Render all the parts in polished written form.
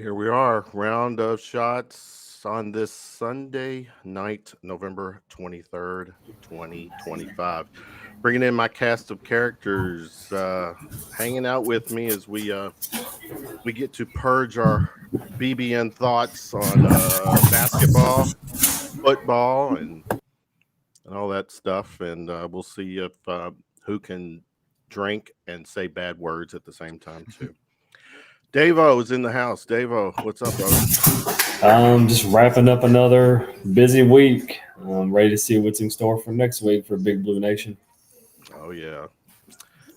Here we are, round of shots on this Sunday night, November 23rd, 2025. Bringing in my cast of characters, hanging out with me as we get to purge our BBN thoughts on basketball, football, and all that stuff. And we'll see if who can drink and say bad words at the same time, too. Davo is in the house. Davo, what's up, brother? Just wrapping up another busy week. I'm ready to see what's in store for next week for Big Blue Nation. Oh, yeah.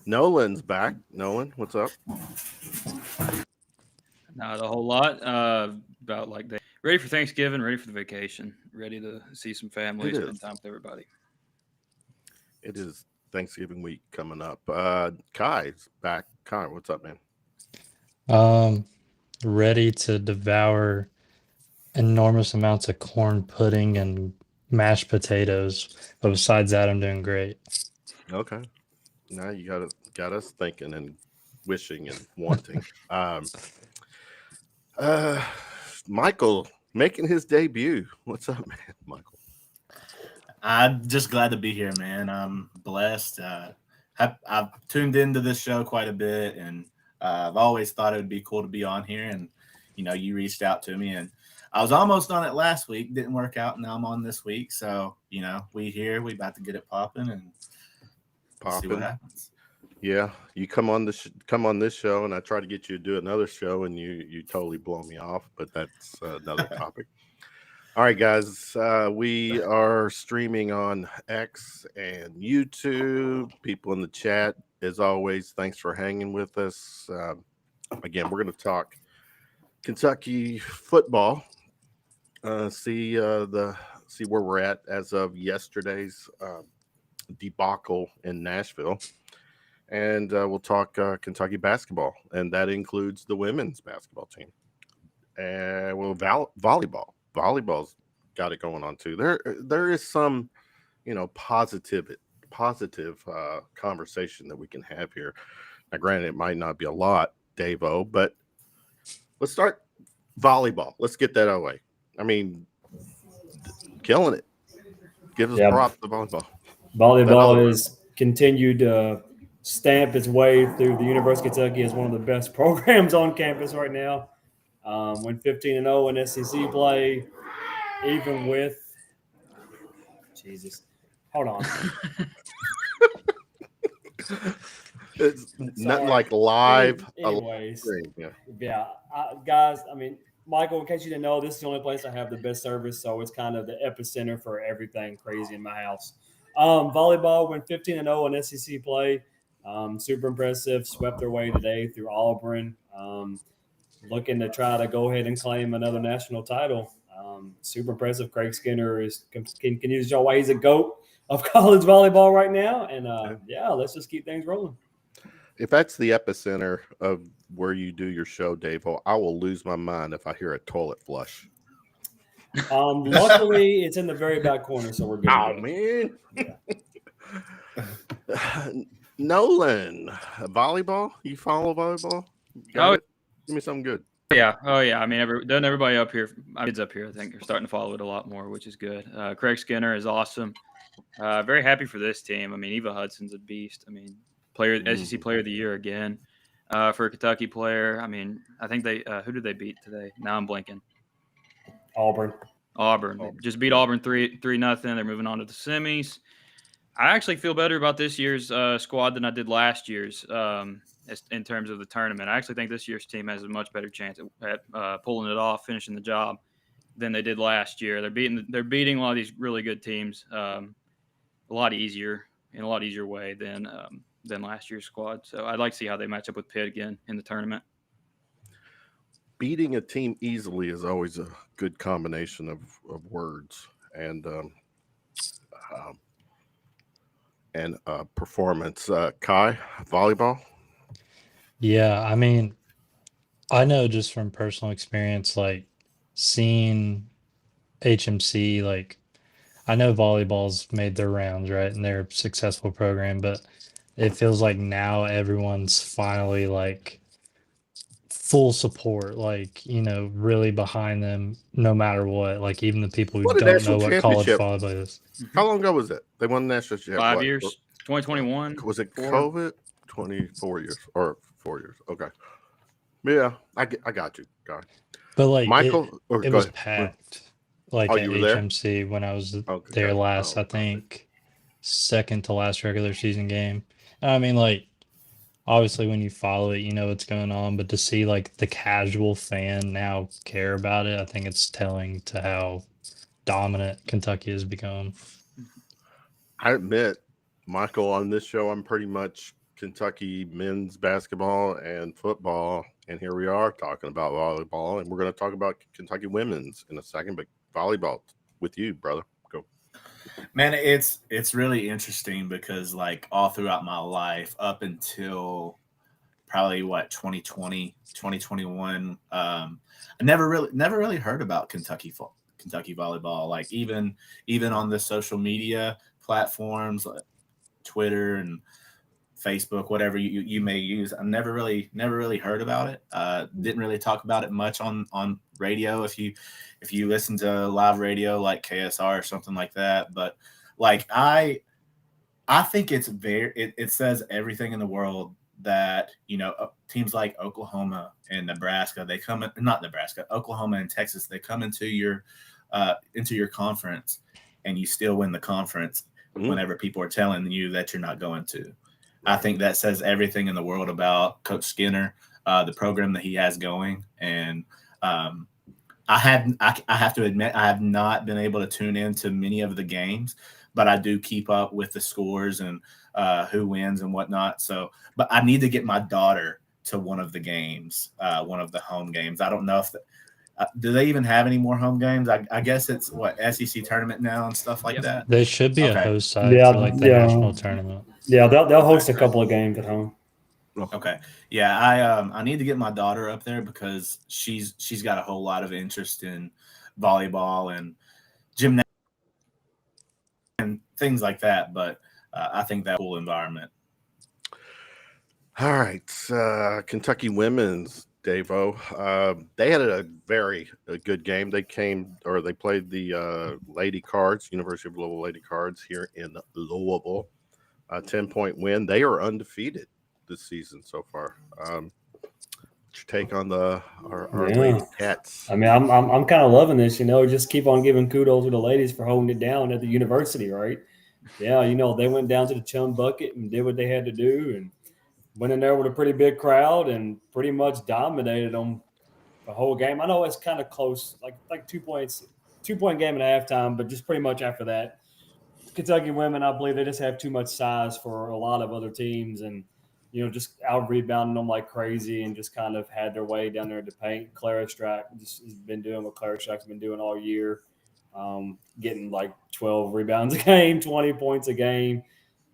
Nolan's back. Nolan, what's up? Not a whole lot. About like that. Ready for Thanksgiving, ready for the vacation, ready to see some family, spend time with everybody. It is Thanksgiving week coming up. Kai's back. Kai, what's up, man? Ready to devour enormous amounts of corn pudding and mashed potatoes. But besides that, I'm doing great. Okay. Now you got us thinking and wishing and wanting. Michael making his debut. What's up, man, Michael? I'm just glad to be here, man. I'm blessed. I've tuned into this show quite a bit, and I've always thought it would be cool to be on here. And, you reached out to me, and I was almost on it last week. Didn't work out, and now I'm on this week. So, we about to get it popping and see what happens. Yeah, you come on this show, and I try to get you to do another show, and you totally blow me off. But that's another topic. All right, guys, we are streaming on X and YouTube. People in the chat, as always, thanks for hanging with us. Again, we're going to talk Kentucky football. See where we're at as of yesterday's debacle in Nashville, and we'll talk Kentucky basketball, and that includes the women's basketball team, and volleyball. Volleyball's got it going on too. There is some, positive conversation that we can have here. Now, granted, it might not be a lot, Davo, but let's start volleyball. Let's get that away. I mean, killing it. Give us props to volleyball. Volleyball has continued to stamp its way through the University of Kentucky as one of the best programs on campus right now. Went 15-0 in SEC play, even with Jesus. Hold on. It's nothing like live. Anyways, guys. I mean, Michael, in case you didn't know, this is the only place I have the best service, so it's kind of the epicenter for everything crazy in my house. Volleyball went 15-0 in SEC play. Super impressive. Swept their way today through Auburn. looking to try to go ahead and claim another national title. Super impressive. Craig Skinner continues to show why he's a GOAT of college volleyball right now. And let's just keep things rolling. If that's the epicenter of where you do your show, Dave, I will lose my mind if I hear a toilet flush. Luckily, it's in the very back corner, so we're good. Oh, man. Yeah. Nolan, volleyball? You follow volleyball? Give me something good. Yeah. Oh, yeah. I mean, doesn't everybody up here, my kids up here, I think, are starting to follow it a lot more, which is good. Craig Skinner is awesome. Very happy for this team. I mean, Eva Hudson's a beast. I mean, SEC Player of the Year again for a Kentucky player. I mean, I think who did they beat today? Now I'm blanking. Auburn. They just beat Auburn 3-0. They're moving on to the semis. I actually feel better about this year's squad than I did last year's in terms of the tournament. I actually think this year's team has a much better chance at pulling it off, finishing the job than they did last year. They're beating a lot of these really good teams a lot easier way than last year's squad. So I'd like to see how they match up with Pitt again in the tournament. Beating a team easily is always a good combination of words and performance. Kai, volleyball? Yeah, I mean, I know just from personal experience, like seeing HMC, like I know volleyball's made their rounds, right? And they're a successful program, but it feels like now everyone's finally like full support, like, really behind them no matter what. Like even the people who don't know what college volleyball is. How long ago was it? They won the national championship. 5 years. 2021. Was it COVID? 24 years or 4 years. Okay. Yeah, I got you. Got it. But like Michael, it was packed. Like at HMC when I was there last, I think second to last regular season game. I mean, like obviously when you follow it, you know what's going on, but to see like the casual fan now care about it, I think it's telling to how dominant Kentucky has become. I admit, Michael, on this show, I'm pretty much Kentucky men's basketball and football, and here we are talking about volleyball, and we're going to talk about Kentucky women's in a second, but volleyball with you, brother. Go. Man, it's really interesting because like all throughout my life up until probably 2020, 2021, I never really heard about Kentucky volleyball. Like even on the social media platforms, like Twitter and Facebook, whatever you may use, I never really heard about it. Didn't really talk about it much on radio. If you listen to live radio like KSR or something like that, but like I think it says everything in the world that teams like Oklahoma and Nebraska, Oklahoma and Texas, they come into your conference and you still win the conference whenever people are telling you that you're not going to. I think that says everything in the world about Coach Skinner, the program that he has going. And I have to admit, I have not been able to tune into many of the games, but I do keep up with the scores and who wins and whatnot. So, but I need to get my daughter to one of the games, one of the home games. I don't know if do they even have any more home games? I guess it's SEC tournament now and stuff like that. They should be a host side for like the national tournament. Yeah, they'll host a couple of games at home. Okay. Yeah, I need to get my daughter up there because she's got a whole lot of interest in volleyball and gymnastics and things like that. But I think that whole environment. All right, Kentucky women's, Davo. They had a very good game. They played the Lady Cards, University of Louisville Lady Cards here in Louisville. 10-point win. They are undefeated this season so far. What's your take on our Lady Cats? I mean, I'm kind of loving this. Just keep on giving kudos to the ladies for holding it down at the university, right? Yeah, they went down to the Chum Bucket and did what they had to do, and went in there with a pretty big crowd and pretty much dominated them the whole game. I know it's kind of close, like 2 points, 2-point game at halftime, but just pretty much after that. Kentucky women, I believe they just have too much size for a lot of other teams. And, just out rebounding them like crazy and just kind of had their way down there to paint. Clara Strack just has been doing what Clara Strack's been doing all year, getting like 12 rebounds a game, 20 points a game.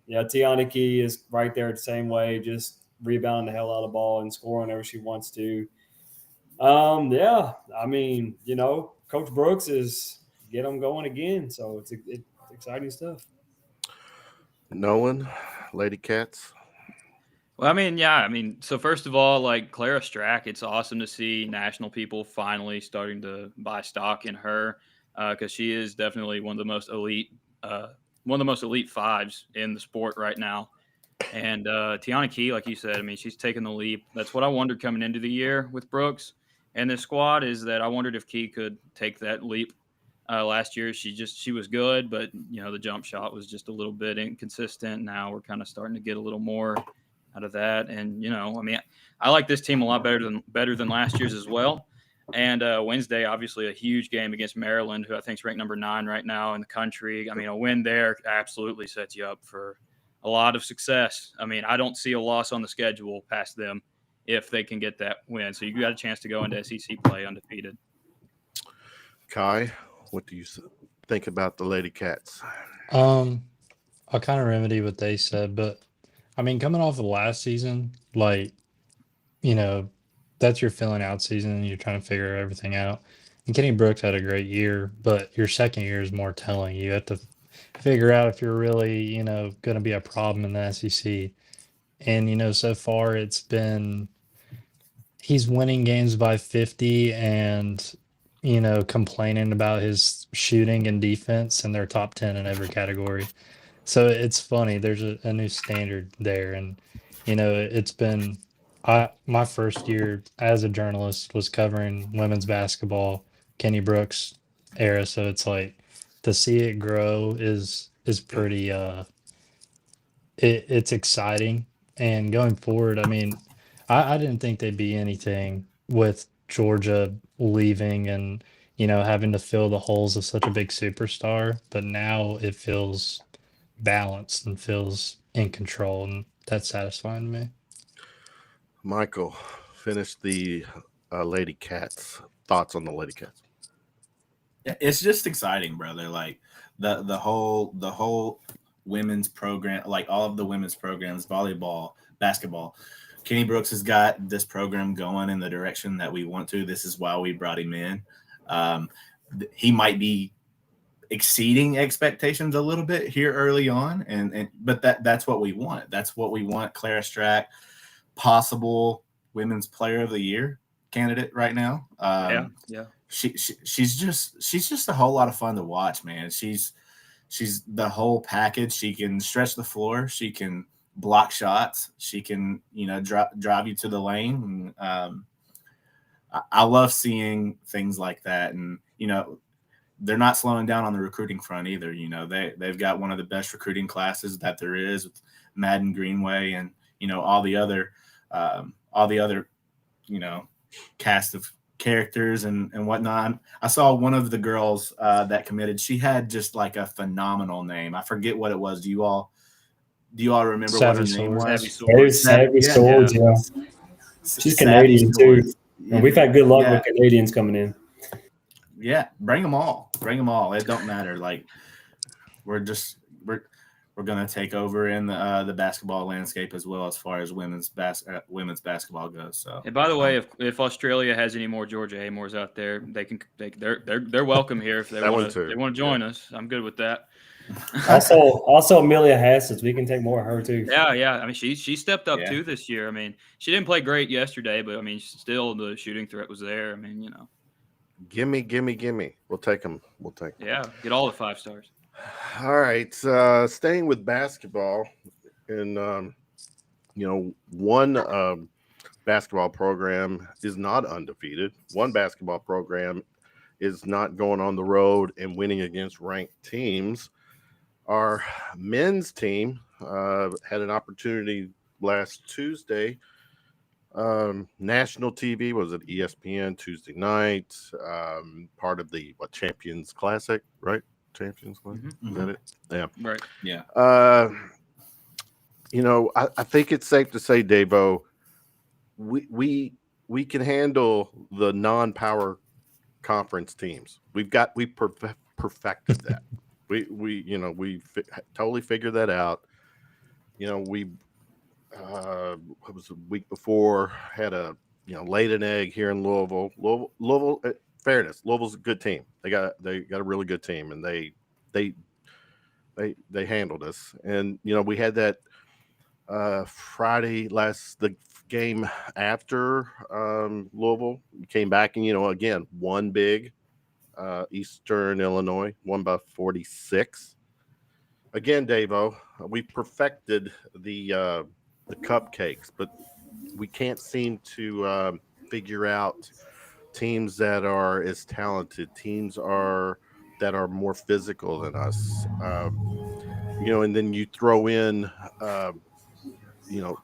Yeah, Tiana Key is right there the same way, just rebounding the hell out of the ball and scoring whenever she wants to. Yeah, I mean, Coach Brooks is get them going again, so it's exciting stuff. Nolan, Lady Cats. Well, I mean, yeah. I mean, so first of all, like Clara Strack, it's awesome to see national people finally starting to buy stock in her because she is definitely one of the most elite fives in the sport right now. And Tiana Key, like you said, I mean, she's taken the leap. That's what I wondered coming into the year with Brooks and this squad is that I wondered if Key could take that leap. Last year, she was good, but the jump shot was just a little bit inconsistent. Now we're kind of starting to get a little more out of that. And, I mean, I like this team a lot better than last year's as well. And Wednesday, obviously a huge game against Maryland, who I think is ranked number 9 right now in the country. I mean, a win there absolutely sets you up for a lot of success. I mean, I don't see a loss on the schedule past them if they can get that win. So you got a chance to go into SEC play undefeated. Kai, what do you think about the Lady Cats? I'll kind of remedy what they said, but I mean, coming off of last season, like, that's your filling out season and you're trying to figure everything out. And Kenny Brooks had a great year, but your second year is more telling. You have to figure out if you're really, going to be a problem in the SEC. And, so far he's winning games by 50 and, complaining about his shooting and defense, and they're top 10 in every category. So it's funny. There's a new standard there. And, it's been my first year as a journalist was covering women's basketball, Kenny Brooks era. So it's like to see it grow is pretty, it's exciting. And going forward, I mean, I didn't think they'd be anything with Georgia leaving and, having to fill the holes of such a big superstar. But now it feels balanced and feels in control, and that's satisfying to me. Michael, finish the Lady Cats. Thoughts on the Lady Cats? Yeah, it's just exciting, brother. Like the whole women's program, like all of the women's programs, volleyball, basketball. Kenny Brooks has got this program going in the direction that we want to. This is why we brought him in. He might be exceeding expectations a little bit here early on, but that's what we want. That's what we want. Clara Strack, possible Women's Player of the Year candidate right now. Yeah. She's just a whole lot of fun to watch, man. She's the whole package. She can stretch the floor. She can block shots. She can, drive you to the lane. And, I love seeing things like that. And, they're not slowing down on the recruiting front either. They've got one of the best recruiting classes that there is with Madden Greenway and, all the other, cast of characters and whatnot. I saw one of the girls that committed. She had just like a phenomenal name. I forget what it was. Do you all remember what her name was? Savvy Swords, yeah. She's Canadian too. And we've had good luck with Canadians coming in. Yeah, bring them all. It don't matter. Like we're gonna take over in the basketball landscape as well as far as women's basketball goes. So. And by the way, if Australia has any more Georgia Amores out there, they're welcome here if they want to join us. I'm good with that. Also Amelia Hassett, we can take more of her too. Yeah. I mean, she stepped up too this year. I mean, she didn't play great yesterday, but I mean, still the shooting threat was there. I mean, Gimme. We'll take them. Yeah, get all the 5 stars. All right. Staying with basketball, and one basketball program is not undefeated. One basketball program is not going on the road and winning against ranked teams. Our men's team had an opportunity last Tuesday. National TV, was it ESPN Tuesday night? Part of the Champions Classic, right? Champions Classic. Mm-hmm. Is that it? Yeah. Right. Yeah. I think it's safe to say, Davo, we can handle the non-power conference teams. We perfected that. we totally figured that out. We what was the week before had a laid an egg here in Louisville. Louisville, fairness, Louisville's a good team. They got a really good team, and they handled us. And we had that Friday the game after Louisville. We came back and again won big. Eastern Illinois won by 46. Again, Davo, we perfected the cupcakes, but we can't seem to figure out teams that are as talented, that are more physical than us. And then you throw in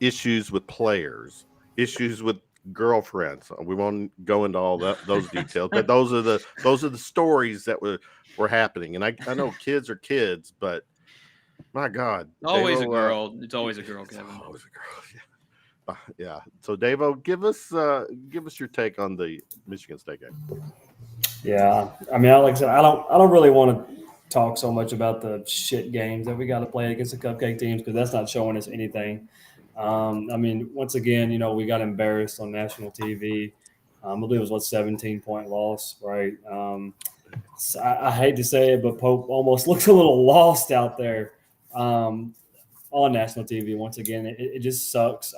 issues with players, issues with girlfriends. We won't go into all those details, but those are the stories that were happening. And I know kids are kids, but my God, Always Davo, a girl. It's always a girl, it's Kevin. always a girl. Yeah. Yeah. So Davo, give us your take on the Michigan State game. Yeah, I mean, like I said, I don't really want to talk so much about the shit games that we got to play against the cupcake teams because that's not showing us anything. I mean, once again, we got embarrassed on national TV. I believe it was 17-point loss, right? So I hate to say it, but Pope almost looks a little lost out there on national TV. Once again, it just sucks.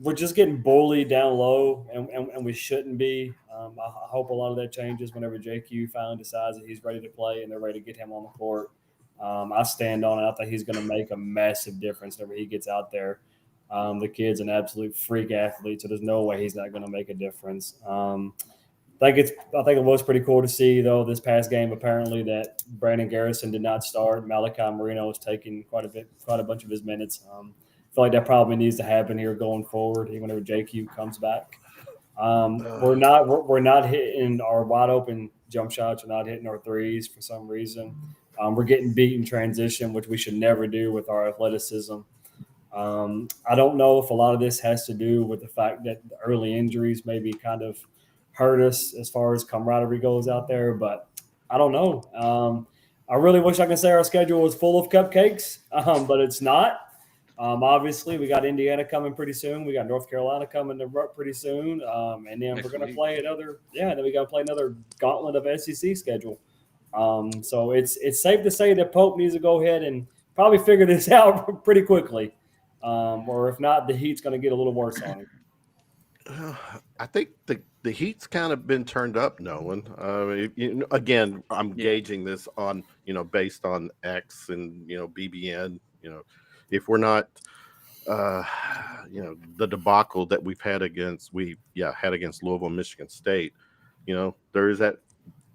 We're just getting bullied down low, and we shouldn't be. I hope a lot of that changes whenever JQ finally decides that he's ready to play and they're ready to get him on the court. I stand on it. I think he's going to make a massive difference whenever he gets out there. The kid's an absolute freak athlete, so there's no way he's not going to make a difference. I think it was pretty cool to see, though, this past game, apparently, that Brandon Garrison did not start. Malachi Marino was taking quite a bunch of his minutes. I feel like that probably needs to happen here going forward, whenever JQ comes back. We're not hitting our wide open jump shots. We're not hitting our threes for some reason. We're getting beat in transition, which we should never do with our athleticism. I don't know if a lot of this has to do with the fact that the early injuries maybe kind of hurt us as far as camaraderie goes out there, but I don't know. I really wish I could say our schedule was full of cupcakes, but it's not. Obviously, we got Indiana coming pretty soon. We got North Carolina coming pretty soon, and then we're going to play another. Yeah, then we got to play another gauntlet of SEC schedule. So it's safe to say that Pope needs to go ahead and probably figure this out pretty quickly, or if not, the heat's going to get a little worse on him. I think the heat's kind of been turned up, Nolan. Again, I'm gauging this on based on X and BBN. If we're not, the debacle that we've had against Louisville, Michigan State, there is that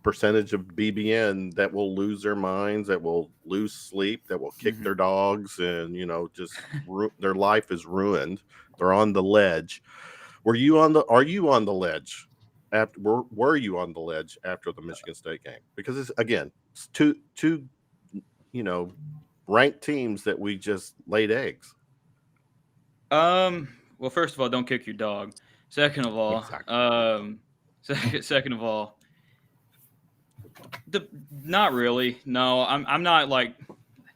percentage of BBN that will lose their minds, that will lose sleep, that will kick their dogs, and just their life is ruined. They're on the ledge. Are you on the ledge? Were you on the ledge after the Michigan State game? Because it's two ranked teams that we just laid eggs. Well, first of all, don't kick your dog. Second of all, second of all, not really. No, I'm not like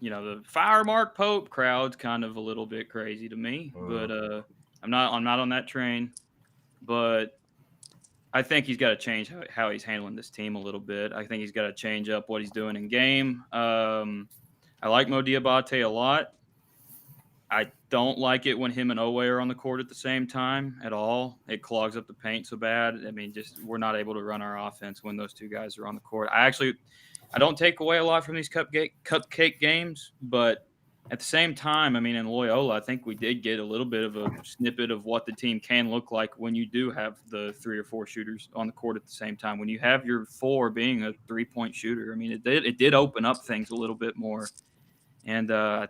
the fire Mark Pope crowd's kind of a little bit crazy to me, but I'm not on that train. But I think he's got to change how he's handling this team a little bit. I think he's got to change up what he's doing in game. I like Mo Diabate a lot. I don't like it when him and Owe are on the court at the same time at all. It clogs up the paint so bad. I mean, we're not able to run our offense when those two guys are on the court. I don't take away a lot from these cupcake games, but at the same time, I mean, in Loyola, I think we did get a little bit of a snippet of what the team can look like when you do have the 3 or 4 shooters on the court at the same time. When you have your 4 being a 3-point shooter, I mean, it did open up things a little bit more. And I'm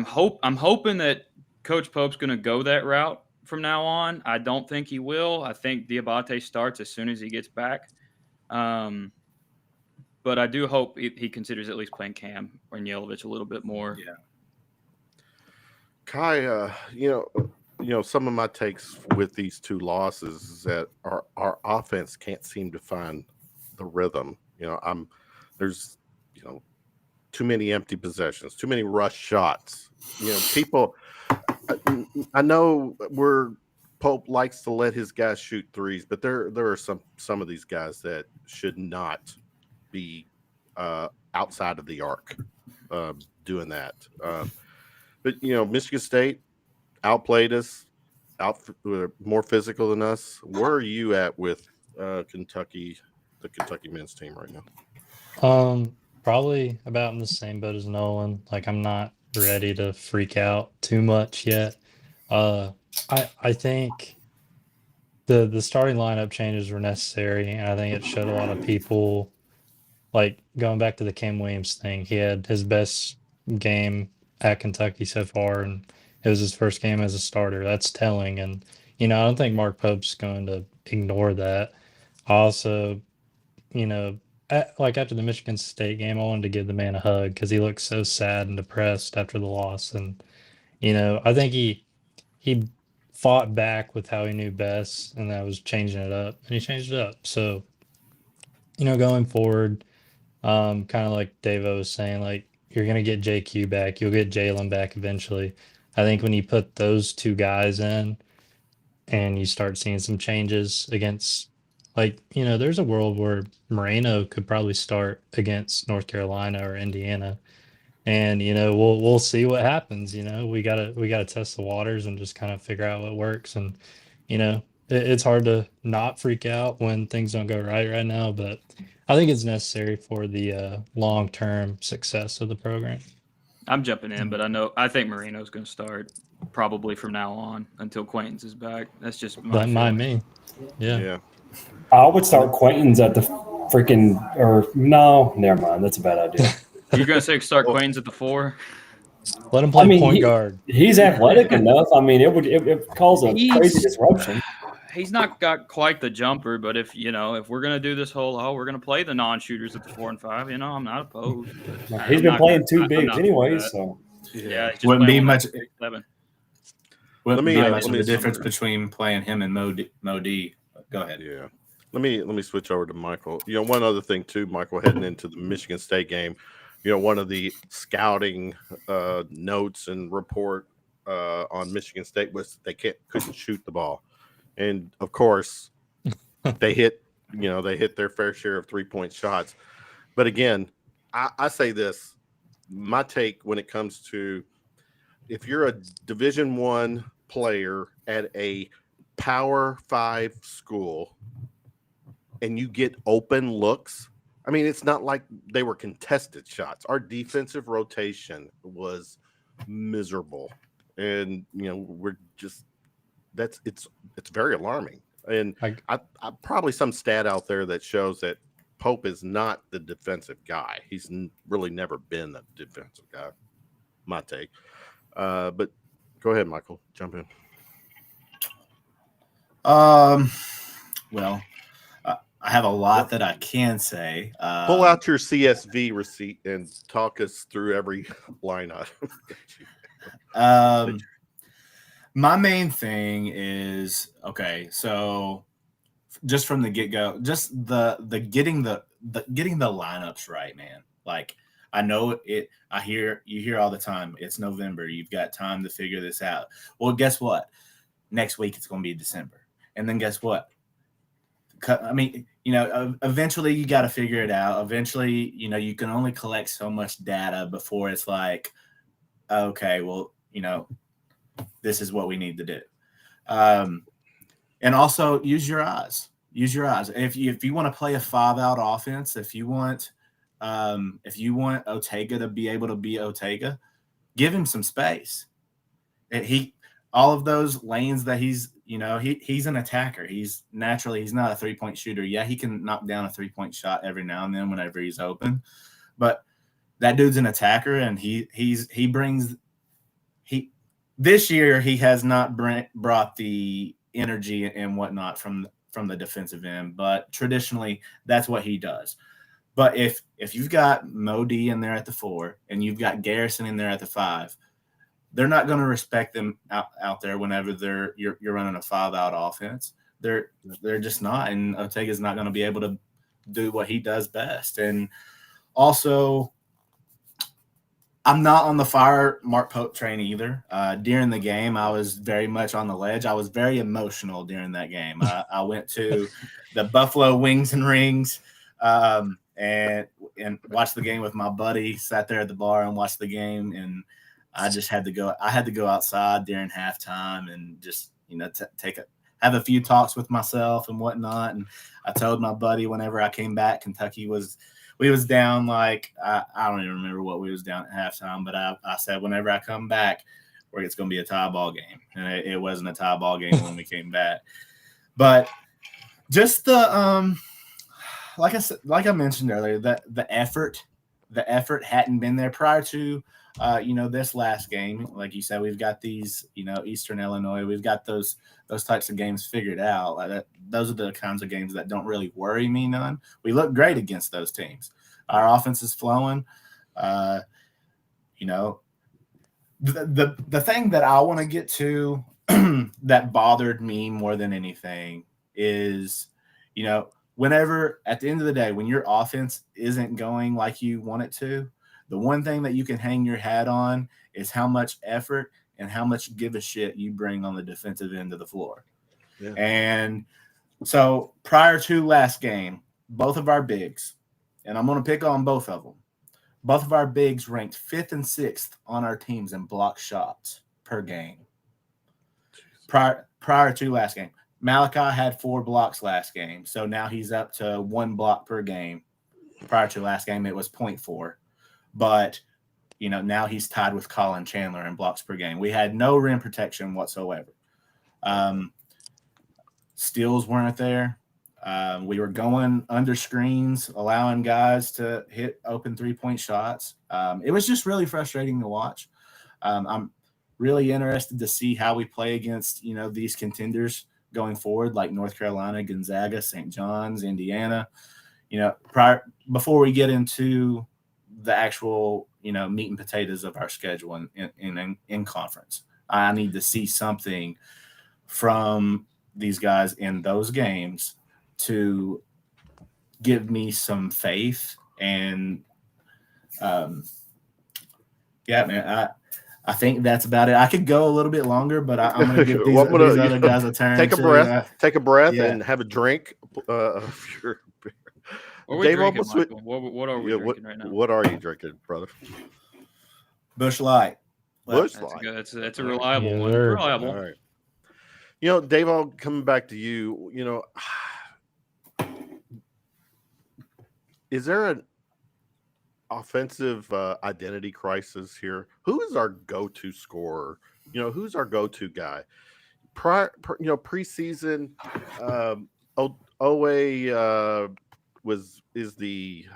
hoping that Coach Pope's going to go that route from now on. I don't think he will. I think Diabate starts as soon as he gets back. But I do hope he considers at least playing Cam or Yelovich a little bit more. Yeah. Kai, some of my takes with these two losses is that our offense can't seem to find the rhythm. There's too many empty possessions, too many rush shots. People. I know Pope likes to let his guys shoot threes, but there are some of these guys that should not be outside of the arc doing that. But Michigan State outplayed us, more physical than us. Where are you at with Kentucky, the Kentucky men's team right now? Probably about in the same boat as Nolan. Like, I'm not ready to freak out too much yet. I think the starting lineup changes were necessary, and I think it showed a lot of people. Like, going back to the Cam Williams thing, he had his best game at Kentucky so far, and it was his first game as a starter. That's telling, and I don't think Mark Pope's going to ignore that. Also, after the Michigan State game, I wanted to give the man a hug because he looked so sad and depressed after the loss, and I think he fought back with how he knew best, and that was changing it up, and he changed it up. So, going forward, kind of like Davo was saying, like, you're going to get JQ back. You'll get Jalen back eventually. I think when you put those two guys in and you start seeing some changes against, there's a world where Moreno could probably start against North Carolina or Indiana. And, we'll see what happens. We gotta test the waters and just kind of figure out what works. And, it's hard to not freak out when things don't go right now, but I think it's necessary for the long-term success of the program. I'm jumping in, but I think Marino's going to start probably from now on until Quaintance is back. That's just my That might me. Yeah. I would start Quaintance at the no, never mind. That's a bad idea. You're going to say start Quaintance at the 4? Let him play point guard. He's athletic enough. I mean, it would cause a crazy disruption. He's not got quite the jumper, but if we're gonna do this we're gonna play the non-shooters at the 4 and 5. I'm not opposed. He's been playing two bigs anyways, so wouldn't be much. Let me the difference between playing him and Mo D. Go ahead. Yeah. Let me switch over to Michael. One other thing too, Michael, heading into the Michigan State game. One of the scouting notes and report on Michigan State was they couldn't shoot the ball. And of course, they hit their fair share of 3-point shots. But again, I say this: my take when it comes to if you're a Division I player at a Power 5 school and you get open looks, I mean, it's not like they were contested shots. Our defensive rotation was miserable, and we're just. It's very alarming, and I probably some stat out there that shows that Pope is not the defensive guy. He's really never been a defensive guy. My take, but go ahead, Michael, jump in. Well, I have a lot that I can say. Pull out your CSV receipt and talk us through every line item. My main thing is so just from the get-go, just the getting the lineups right, man. Like, I know it. You hear all the time. It's November. You've got time to figure this out. Well, guess what? Next week it's going to be December, and then guess what? I mean, eventually you got to figure it out. Eventually, you can only collect so much data before it's like, okay, well, this is what we need to do. And also use your eyes. If you want to play a 5-out offense, if you want Otega to be able to be Otega, give him some space. All of those lanes that he's an attacker. He's not a 3-point shooter. Yeah, he can knock down a 3-point shot every now and then whenever he's open, but that dude's an attacker, and this year he has not brought the energy and whatnot from the defensive end, but traditionally that's what he does. But if you've got Mo D in there at the 4 and you've got Garrison in there at the 5, they're not going to respect them out there whenever you're running a 5-out offense. They're just not, and Ortega's not going to be able to do what he does best. And also, I'm not on the fire Mark Pope train either. During the game, I was very much on the ledge. I was very emotional during that game. I went to the Buffalo Wings and Rings and watched the game with my buddy. Sat there at the bar and watched the game, and I just had to go. I had to go outside during halftime and just have a few talks with myself and whatnot. And I told my buddy whenever I came back, we was down like I don't even remember what we was down at halftime, but I said whenever I come back, it's going to be a tie ball game, and it wasn't a tie ball game when we came back. But just the like I mentioned earlier, the effort hadn't been there prior to this last game. Like you said, we've got these Eastern Illinois, we've got those types of games figured out. Those are the kinds of games that don't really worry me none. We look great against those teams. Our offense is flowing. The thing that I want to get to that bothered me more than anything is, whenever at the end of the day, when your offense isn't going like you want it to, the one thing that you can hang your hat on is how much effort and how much give a shit you bring on the defensive end of the floor. Yeah. And so prior to last game, both of our bigs, and I'm going to pick on both of them, both of our bigs ranked 5th and 6th on our teams in block shots per game. Prior to last game, Malachi had 4 blocks last game, so now he's up to 1 block per game. Prior to last game, it was 0.4. But, now he's tied with Colin Chandler in blocks per game. We had no rim protection whatsoever. Steals weren't there. We were going under screens, allowing guys to hit open 3-point shots. It was just really frustrating to watch. I'm really interested to see how we play against, these contenders going forward, like North Carolina, Gonzaga, St. John's, Indiana. Before we get into the actual, meat and potatoes of our schedule in conference, I need to see something from these guys in those games to give me some faith. And man, I think that's about it. I could go a little bit longer, but I'm going to give these other guys a turn. Take a breath, and have a drink of your beer. Dave, what are we drinking right now? What are you drinking, brother? Busch Light. Busch Light. That's a reliable one. Sure. Reliable. All right. Dave, I'll come back to you. Is there an offensive identity crisis here? Who is our go-to scorer? Who's our go-to guy? Preseason, Owe was the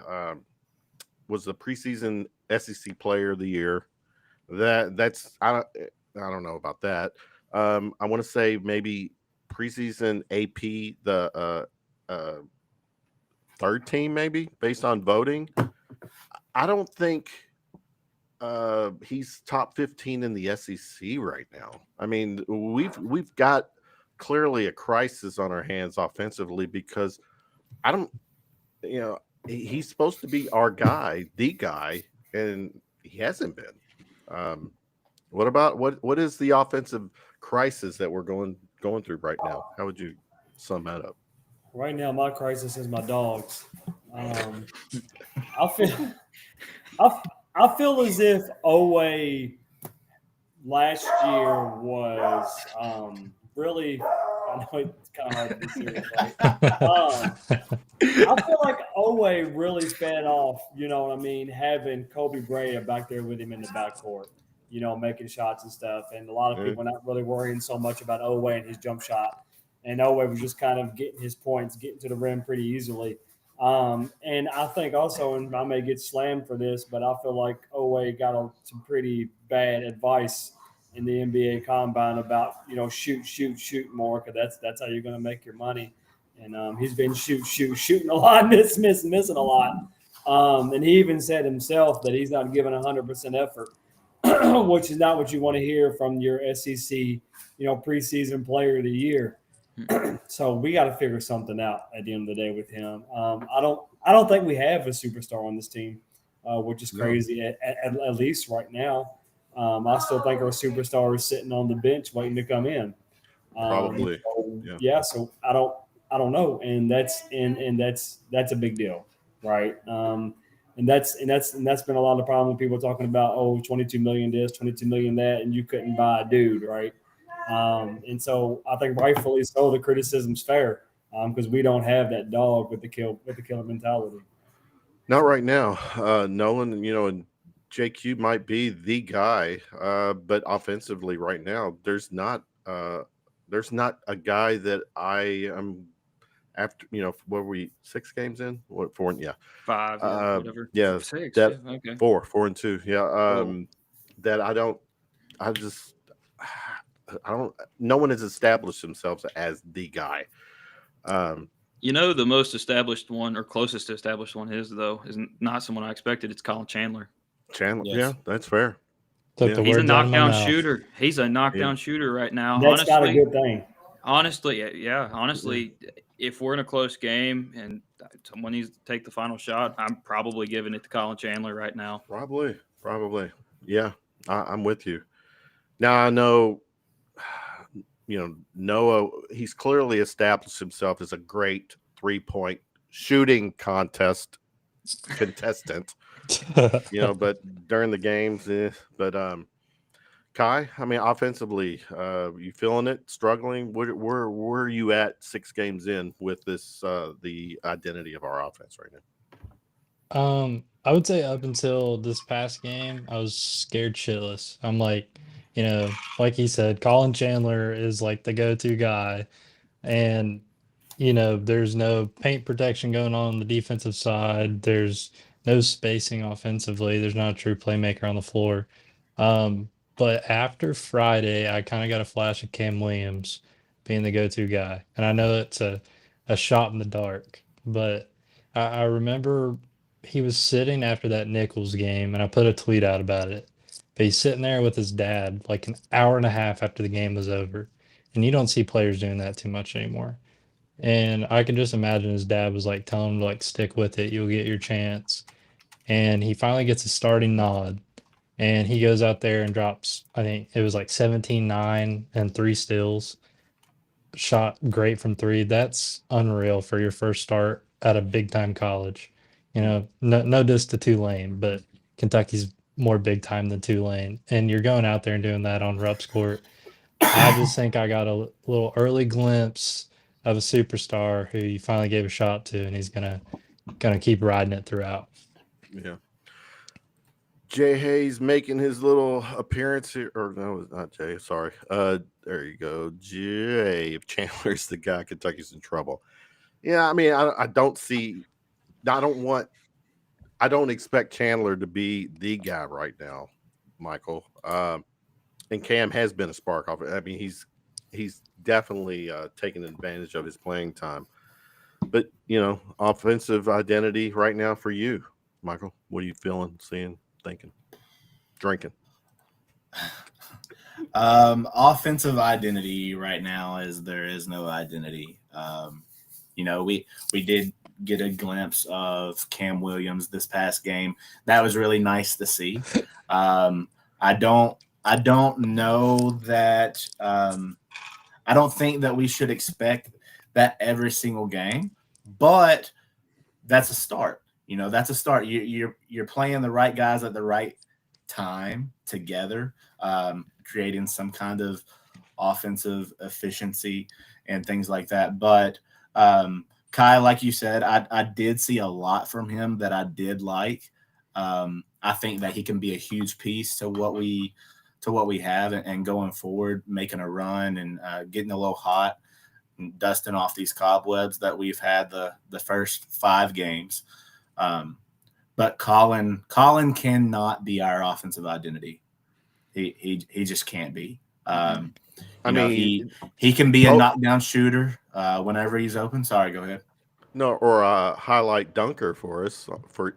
preseason SEC Player of the Year. That's I don't know about that. I want to say maybe preseason AP, the third team, maybe based on voting. I don't think he's top 15 in the SEC right now. I mean, we've got clearly a crisis on our hands offensively because he's supposed to be our guy, the guy, and he hasn't been. What is the offensive crisis that we're going through right now? How would you sum that up? Right now, my crisis is my dogs. I feel as if Owe last year was really. I know it's kind of hard to be serious. Right? I feel like Owe really fed off. You know what I mean? Having Kobe Bryant back there with him in the backcourt, making shots and stuff, and a lot of people not really worrying so much about Owe and his jump shot. And Owe was just kind of getting his points, getting to the rim pretty easily. And I think also, and I may get slammed for this, but I feel like Owe got some pretty bad advice in the NBA Combine about, shoot more, because that's how you're going to make your money. And he's been shooting a lot, missing a lot. And he even said himself that he's not giving 100% effort. which is not what you want to hear from your SEC, preseason player of the year. So we got to figure something out at the end of the day with him. I don't think we have a superstar on this team, which is crazy at least right now. I still think our superstar is sitting on the bench waiting to come in. Probably. So I don't know, and that's a big deal, right? And that's been a lot of the problem when people are talking about 22 million this, 22 million that, and you couldn't buy a dude, right? And so I think rightfully so, the criticism's fair because we don't have that dog with the killer mentality. Not right now, Nolan. And JQ might be the guy, but offensively right now, there's not a guy that I am after. What were we 6 games in? What 4? Yeah, 5. Yeah, whatever. Yeah, 6. that, Yeah, okay. 4 and 2. Yeah, that I don't. I don't. No one has established themselves as the guy. The most established one or closest to established one is not someone I expected. It's Colin Chandler. Yes. Yeah, that's fair. He's a knockdown shooter. He's a knockdown shooter right now. That's not a good thing. Honestly, if we're in a close game and someone needs to take the final shot, I'm probably giving it to Colin Chandler right now. Probably. Yeah, I'm with you. Now I know, Noah, he's clearly established himself as a great 3-point shooting contestant. But during the games, but Kai, I mean, offensively, you feeling it? Struggling? Where are you at 6 games in with this the identity of our offense right now? I would say up until this past game, I was scared shitless. I'm like, like he said, Colin Chandler is like the go-to guy, and there's no paint protection going on the defensive side. There's no spacing offensively. There's not a true playmaker on the floor. But after Friday, I kind of got a flash of Cam Williams being the go-to guy. And I know it's a shot in the dark, but I remember he was sitting after that Nichols game, and I put a tweet out about it. But he's sitting there with his dad like an hour and a half after the game was over. And you don't see players doing that too much anymore. And I can just imagine his dad was like telling him to like stick with it. You'll get your chance. And he finally gets a starting nod. And he goes out there and drops, I think it was like 17-9 and 3 steals. Shot great from 3. That's unreal for your first start at a big time college. No diss to Tulane, but Kentucky's more big time than Tulane. And you're going out there and doing that on Rupp's court. I just think I got a little early glimpse of a superstar who you finally gave a shot to, and he's gonna keep riding it throughout. Yeah. Jay Hayes making his little appearance here, or no, it's not Jay. Sorry. There you go, Jay. If Chandler's the guy, Kentucky's in trouble. Yeah, I mean, I don't expect Chandler to be the guy right now, Michael. And Cam has been a spark off it. I mean, he's definitely taking advantage of his playing time. But offensive identity right now for you, Michael. What are you feeling, seeing, thinking, drinking? Offensive identity right now is there is no identity. We did get a glimpse of Cam Williams this past game. That was really nice to see. I don't know that I don't think that we should expect that every single game, but that's a start. That's a start. You're playing the right guys at the right time together, creating some kind of offensive efficiency and things like that. But Kai, like you said, I did see a lot from him that I did like. I think that he can be a huge piece to what we have and going forward, making a run and getting a little hot and dusting off these cobwebs that we've had the first 5 games. But Colin cannot be our offensive identity. He just can't be. He can be a knockdown shooter whenever he's open. Sorry, go ahead. No, or a highlight dunker for us for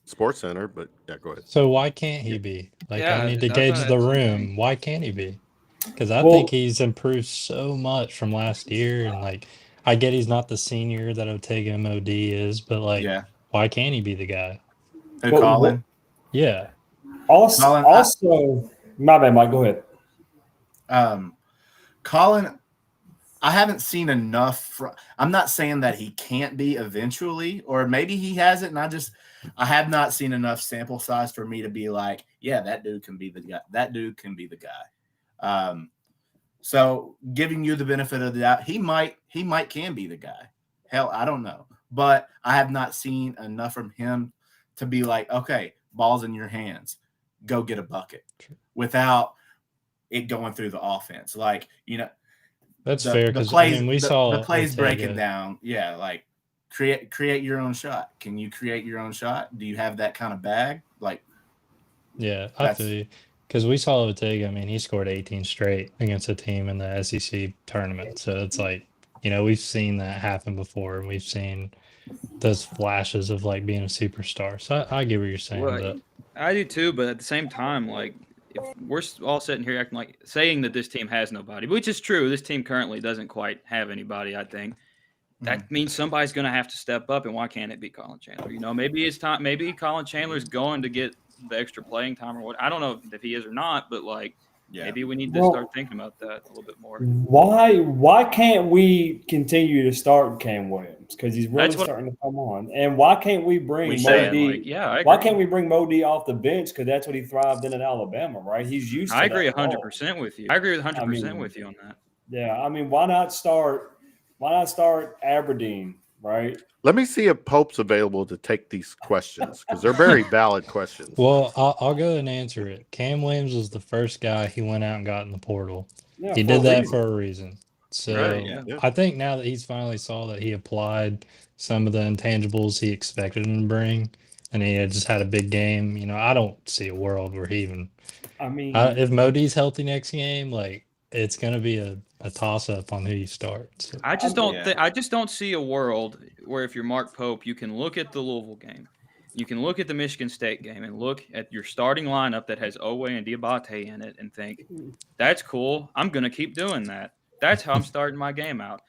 Sports Center. But yeah, go ahead. So why can't he be? Like, Yeah, I need to I gauge thought the that's the room. thing. Why can't he be? Because I Well- think he's improved so much from last year, and like, I get he's not the senior that Otega MOD is, but like, why can't he be the guy? Who, Well, Colin? Yeah. Also, my bad, Mike. Go ahead. Colin, I haven't seen enough. I'm not saying that he can't be eventually, or maybe he hasn't, and I have not seen enough sample size for me to be like, yeah, that dude can be the guy. That dude can be the guy. So giving you the benefit of the doubt, he can be the guy. Hell, I don't know, but I have not seen enough from him to be like, okay, ball's in your hands, go get a bucket, without it going through the offense. Like, That's fair, because we saw the plays Ortega breaking down. Yeah, like create your own shot. Can you create your own shot? Do you have that kind of bag? Like, yeah, I feel you. Because we saw Ortega, he scored 18 straight against a team in the SEC tournament. So it's like, we've seen that happen before, and we've seen those flashes of like being a superstar. So I get what you're saying. Well, but I do too, but at the same time, like, if we're all sitting here acting like saying that this team has nobody, which is true. This team currently doesn't quite have anybody, I think. That means somebody's going to have to step up, and why can't it be Colin Chandler? Maybe it's time. Maybe Colin Chandler's going to get the extra playing time or what. I don't know if he is or not, but like, maybe we need to start thinking about that a little bit more. Why can't we continue to start Cam Williams? Because he's really starting to come on. And why can't we bring Modi? Why can't we bring Modi off the bench? Because that's what he thrived in Alabama, right? He's used to I agree 100% with you. I agree 100% with you on that. Yeah, why not start Aberdeen, right? Let me see if Pope's available to take these questions, because they're very valid questions. Well, I'll go and answer it. Cam Williams was the first guy he went out and got in the portal. Yeah, he did that for a reason. So I think now that he's finally saw that he applied some of the intangibles he expected him to bring, and he had just had a big game, I don't see a world where he even if Modi's healthy next game, like, it's going to be a toss-up on who you start. So. I just don't see a world where, if you're Mark Pope, you can look at the Louisville game, you can look at the Michigan State game, and look at your starting lineup that has Owe and Diabate in it and think, that's cool, I'm going to keep doing that. That's how I'm starting my game out.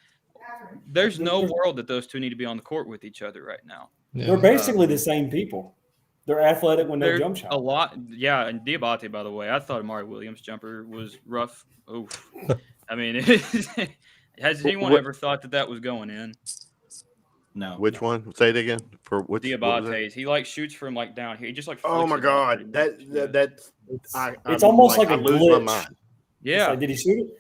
There's no world that those two need to be on the court with each other right now. Yeah. They're basically the same people. They're athletic when they're jump shot. A lot, yeah. And Diabate, by the way, I thought Amari Williams' jumper was rough. Oof. Has anyone ever thought that was going in? No. Which one? Say it again. For which? Diabate's. He shoots from like down here. He just like. Oh my God! That's. It's almost like a lose glitch. my mind. Yeah. Like, did he shoot it?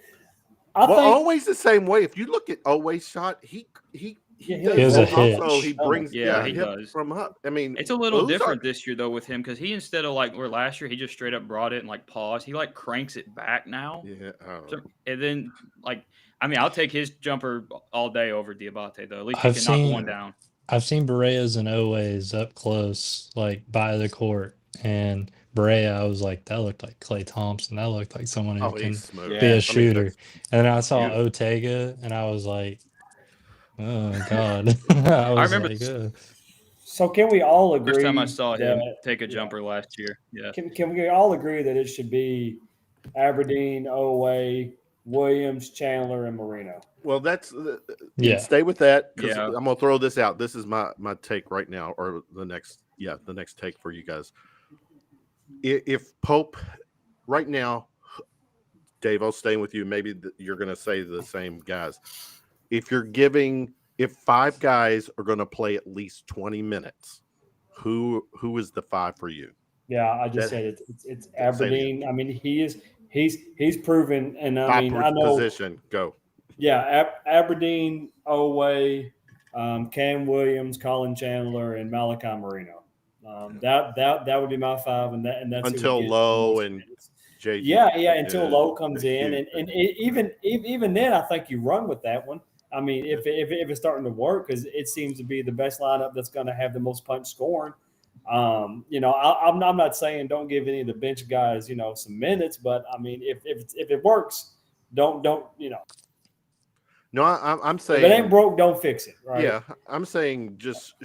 Always the same way. If you look at Owe's shot, he has a hitch. Also, he brings he does from up. It's a little different this year though with him, because he, instead of like where last year he just straight up brought it and like paused, he like cranks it back now. Yeah. And then I'll take his jumper all day over Diabate though. At least he can knock one down. I've seen Berea's and Owe's up close, like by the court, and Berea, I was like, that looked like Klay Thompson. That looked like someone who can be a shooter. And then I saw Ortega, and I was like, oh God! I remember. So can we all agree? First time I saw him take a jumper last year. Yeah. Can we all agree that it should be Aberdeen, Owe, Williams, Chandler, and Marino? Well, that's stay with that, because Yeah. I'm gonna throw this out. This is my take right now, or the next take for you guys. If Pope right now, Dave, I'll stay with you. Maybe you're gonna say the same guys. If 5 guys are going to play at least 20 minutes, who is the 5 for you? Yeah, I just said it's Aberdeen. He's proven, and I know position. Go. Yeah, Aberdeen, Owe, Cam Williams, Colin Chandler, and Malachi Marino. That would be my 5, and that's until Lowe and JG. Yeah, until Lowe comes in, and even then, I think you run with that one. If it's starting to work, because it seems to be the best lineup that's going to have the most punch scoring. I'm not saying don't give any of the bench guys, some minutes, but if it works, don't. No, I'm If saying it ain't broke, don't fix it. Right? yeah. I'm saying just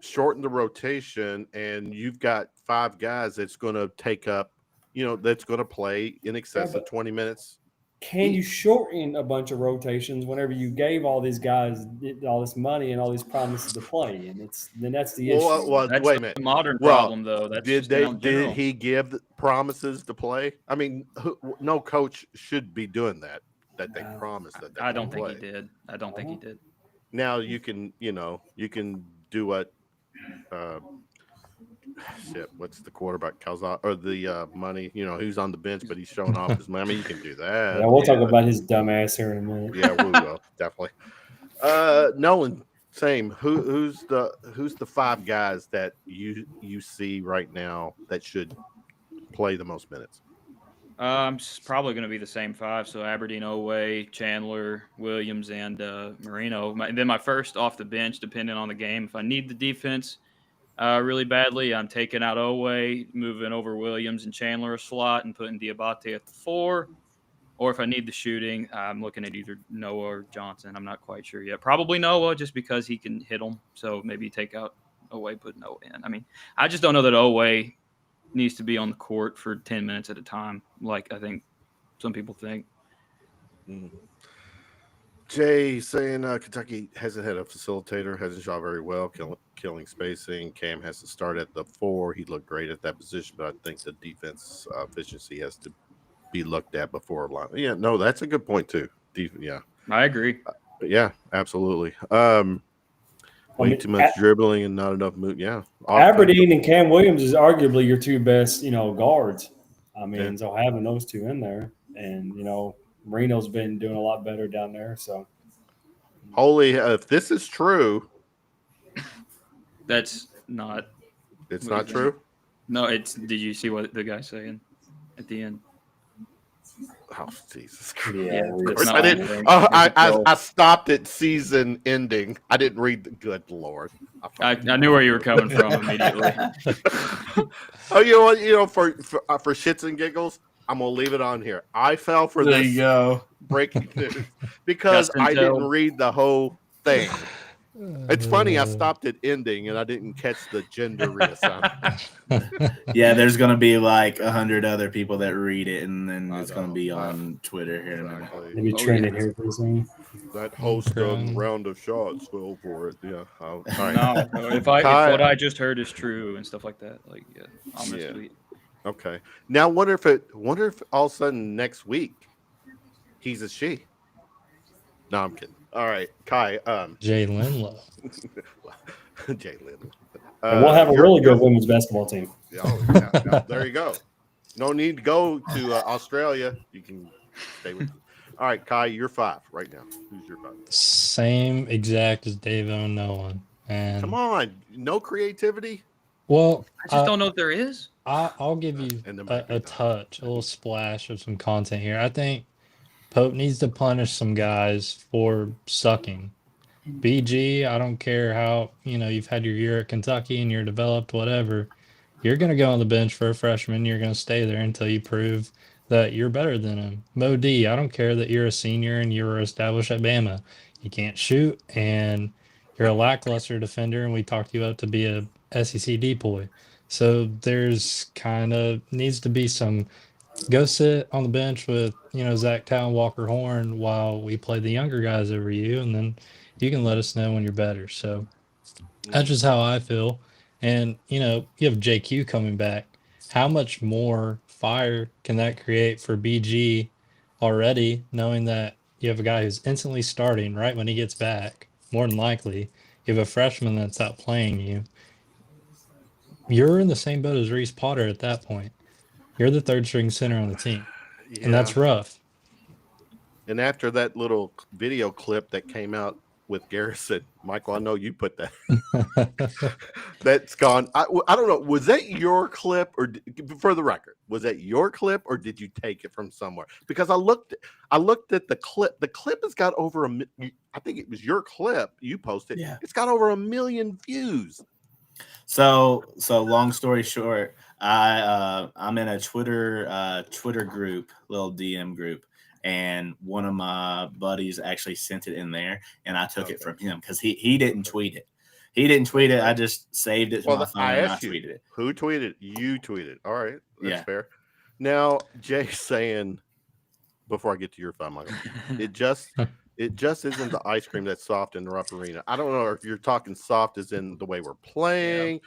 shorten the rotation, and you've got 5 guys that's going to take up, that's going to play in excess of 20 minutes. Can you shorten a bunch of rotations whenever you gave all these guys all this money and all these promises to play? And that's the issue. Well, That's wait a the minute. modern Well, problem, though. That's did just in general. he give promises to play? I mean, no coach should be doing that they promised that. I don't think he did. I don't think he did. Now you can do what what's the quarterback Calzada or the money, who's on the bench but he's showing off his money. I mean, you can do that. Yeah, we'll talk about his dumb ass here in a minute. Yeah, we will definitely. Nolan, same. Who's the 5 guys that you see right now that should play the most minutes? It's probably going to be the same 5. So Aberdeen, Oway, Chandler, Williams, and Marino. Then my first off the bench, depending on the game. If I need the defense really badly, I'm taking out Oway, moving over Williams and Chandler a slot, and putting Diabate at the 4. Or if I need the shooting, I'm looking at either Noah or Johnson. I'm not quite sure yet. Probably Noah, just because he can hit them. So maybe take out Oway, put Noah in. I mean, I just don't know that Oway needs to be on the court for 10 minutes at a time, like I think some people think. Jay saying Kentucky hasn't had a facilitator, hasn't shot very well, killing spacing. Cam has to start at the 4. He looked great at that position, but I think the defense efficiency has to be looked at before line. Yeah, no, that's a good point too. Yeah, I agree. Yeah, absolutely. Way too much dribbling and not enough move. Yeah, Aberdeen and Cam Williams is arguably your 2 best, guards. I mean, so having those 2 in there, and Marino's been doing a lot better down there. So, holy, if this is true, that's not. It's not true. No, it's. Did you see what the guy's saying at the end? Oh, Jesus Christ. Yeah, of course I didn't. I stopped at season ending. I didn't read the good Lord. I knew where you were coming from immediately. Oh, you know what? For shits and giggles, I'm gonna leave it on here. I fell for there this you go. breaking news because I didn't read the whole thing. It's funny. I stopped at ending and I didn't catch the gender reassignment. Yeah, there's gonna be like 100 other people that read it, and then it's gonna be on Twitter here in a minute. Maybe trending here pretty soon. That host of Round of Shots fell for it. Yeah. All right. No, if what I just heard is true and stuff like that, like I'll mistweet. Okay. Now, wonder if all of a sudden next week he's a she. No, I'm kidding. All right, Kai. Jay Linlow. Jay Linlow. And we'll have a really good women's basketball team. Yeah, there you go. No need to go to Australia. You can stay with. All right, Kai, you're 5 right now. Who's your 5? Same exact as Dave and Nolan. And come on, no creativity. Well, I just don't know if there is. I'll give you a touch, a little splash of some content here. I think Pope needs to punish some guys for sucking. BG, I don't care how, you've had your year at Kentucky and you're developed, whatever. You're going to go on the bench for a freshman. You're going to stay there until you prove that you're better than him. Mo D, I don't care that you're a senior and you were established at Bama. You can't shoot and you're a lackluster defender, and we talked you up to be a SEC depoy. So there's needs to be some go sit on the bench with, Zach Town, Walker Horn while we play the younger guys over you, and then you can let us know when you're better. So that's just how I feel. And, you have JQ coming back. How much more fire can that create for BG already, knowing that you have a guy who's instantly starting right when he gets back? More than likely, you have a freshman that's out playing you. You're in the same boat as Reese Potter at that point. You're the 3rd string center on the team, and that's rough. And after that little video clip that came out with Garrison, Michael, I know you put that. That's gone. I don't know. Was that your clip, or for the record, was that your clip, or did you take it from somewhere? Because I looked at the clip. The clip has got over I think it was your clip you posted. Yeah. It's got over 1 million views. So long story short, I'm in a Twitter group, little DM group, and one of my buddies actually sent it in there, and I took it from him because he didn't tweet it. He didn't tweet it. I just saved it to my phone and I tweeted it. Who tweeted? You tweeted. All right, that's Yeah. fair. Now Jay's saying, before I get to your thought, Michael, it just isn't the ice cream that's soft in the rough arena. I don't know if you're talking soft as in the way we're playing,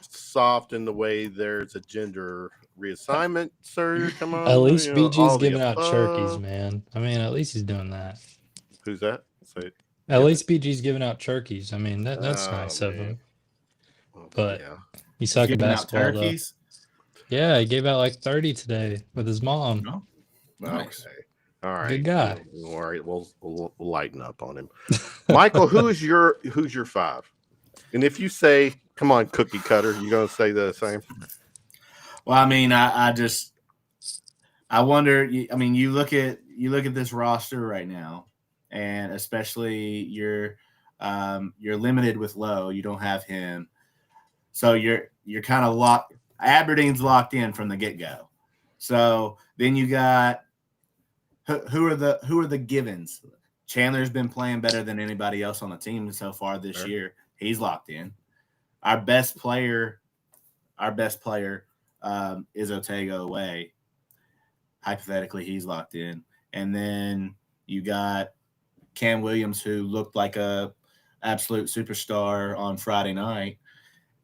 soft in the way there's a gender reassignment, sir. Come on. At least you know, BG's all the giving out turkeys, above. man. I mean, at least he's doing that. Who's that? Say it. At least BG's giving out turkeys. I mean, that's Oh, nice of man. him. Well, But yeah. he suck at Giving out basketball, though. turkeys. Yeah, he gave out like 30 today with his mom. No. Nice. Okay. All right. Good guy. All right. We'll lighten up on him. Michael, who's your 5? And if you say, come on, cookie cutter, you gonna say the same? Well, I mean, I wonder. I mean, you look at this roster right now, and especially you're limited with Lowe. You don't have him, so you're kind of locked. Aberdeen's locked in from the get go. So then you got who are the givens? Chandler's been playing better than anybody else on the team so far this year. He's locked in. Our best player is Otego away. Hypothetically, he's locked in. And then you got Cam Williams, who looked like a absolute superstar on Friday night,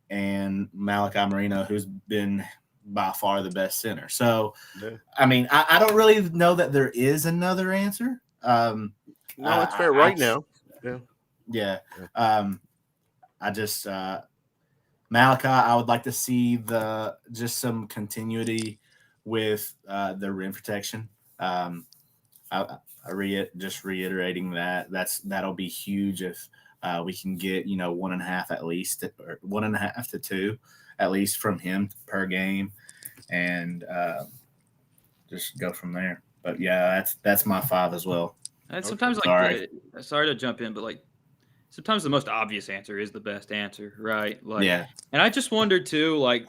and Malachi Marino, who's been by far the best center. So, I mean, I don't really know that there is another answer. No, it's fair right now. Yeah. I just Malachi, I would like to see just some continuity with the rim protection. Just reiterating that'll be huge if we can get 1.5 at least, or 1.5 to 2 at least from him per game, and just go from there. But yeah, that's my 5 as well. And sometimes sorry to jump in, but like sometimes the most obvious answer is the best answer, right? Like, yeah. And I just wondered too, like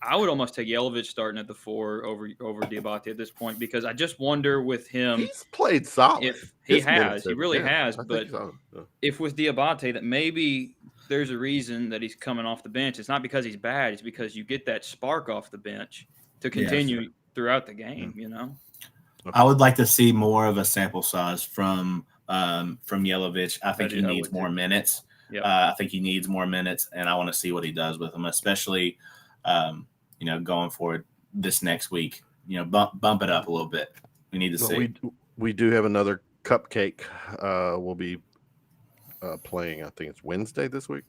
I would almost take Yelovich starting at the 4 over Diabate at this point, because I just wonder with him. He's played solid. If he really has. But so. if with Diabate that maybe there's a reason that he's coming off the bench, it's not because he's bad. It's because you get that spark off the bench to continue throughout the game. I would like to see more of a sample size from Yelovich. I think he needs more minutes. Yep. I think he needs more minutes, and I want to see what he does with them, especially going forward this next week. Bump it up a little bit. We need to see. We do have another cupcake. We'll be playing. I think it's Wednesday this week.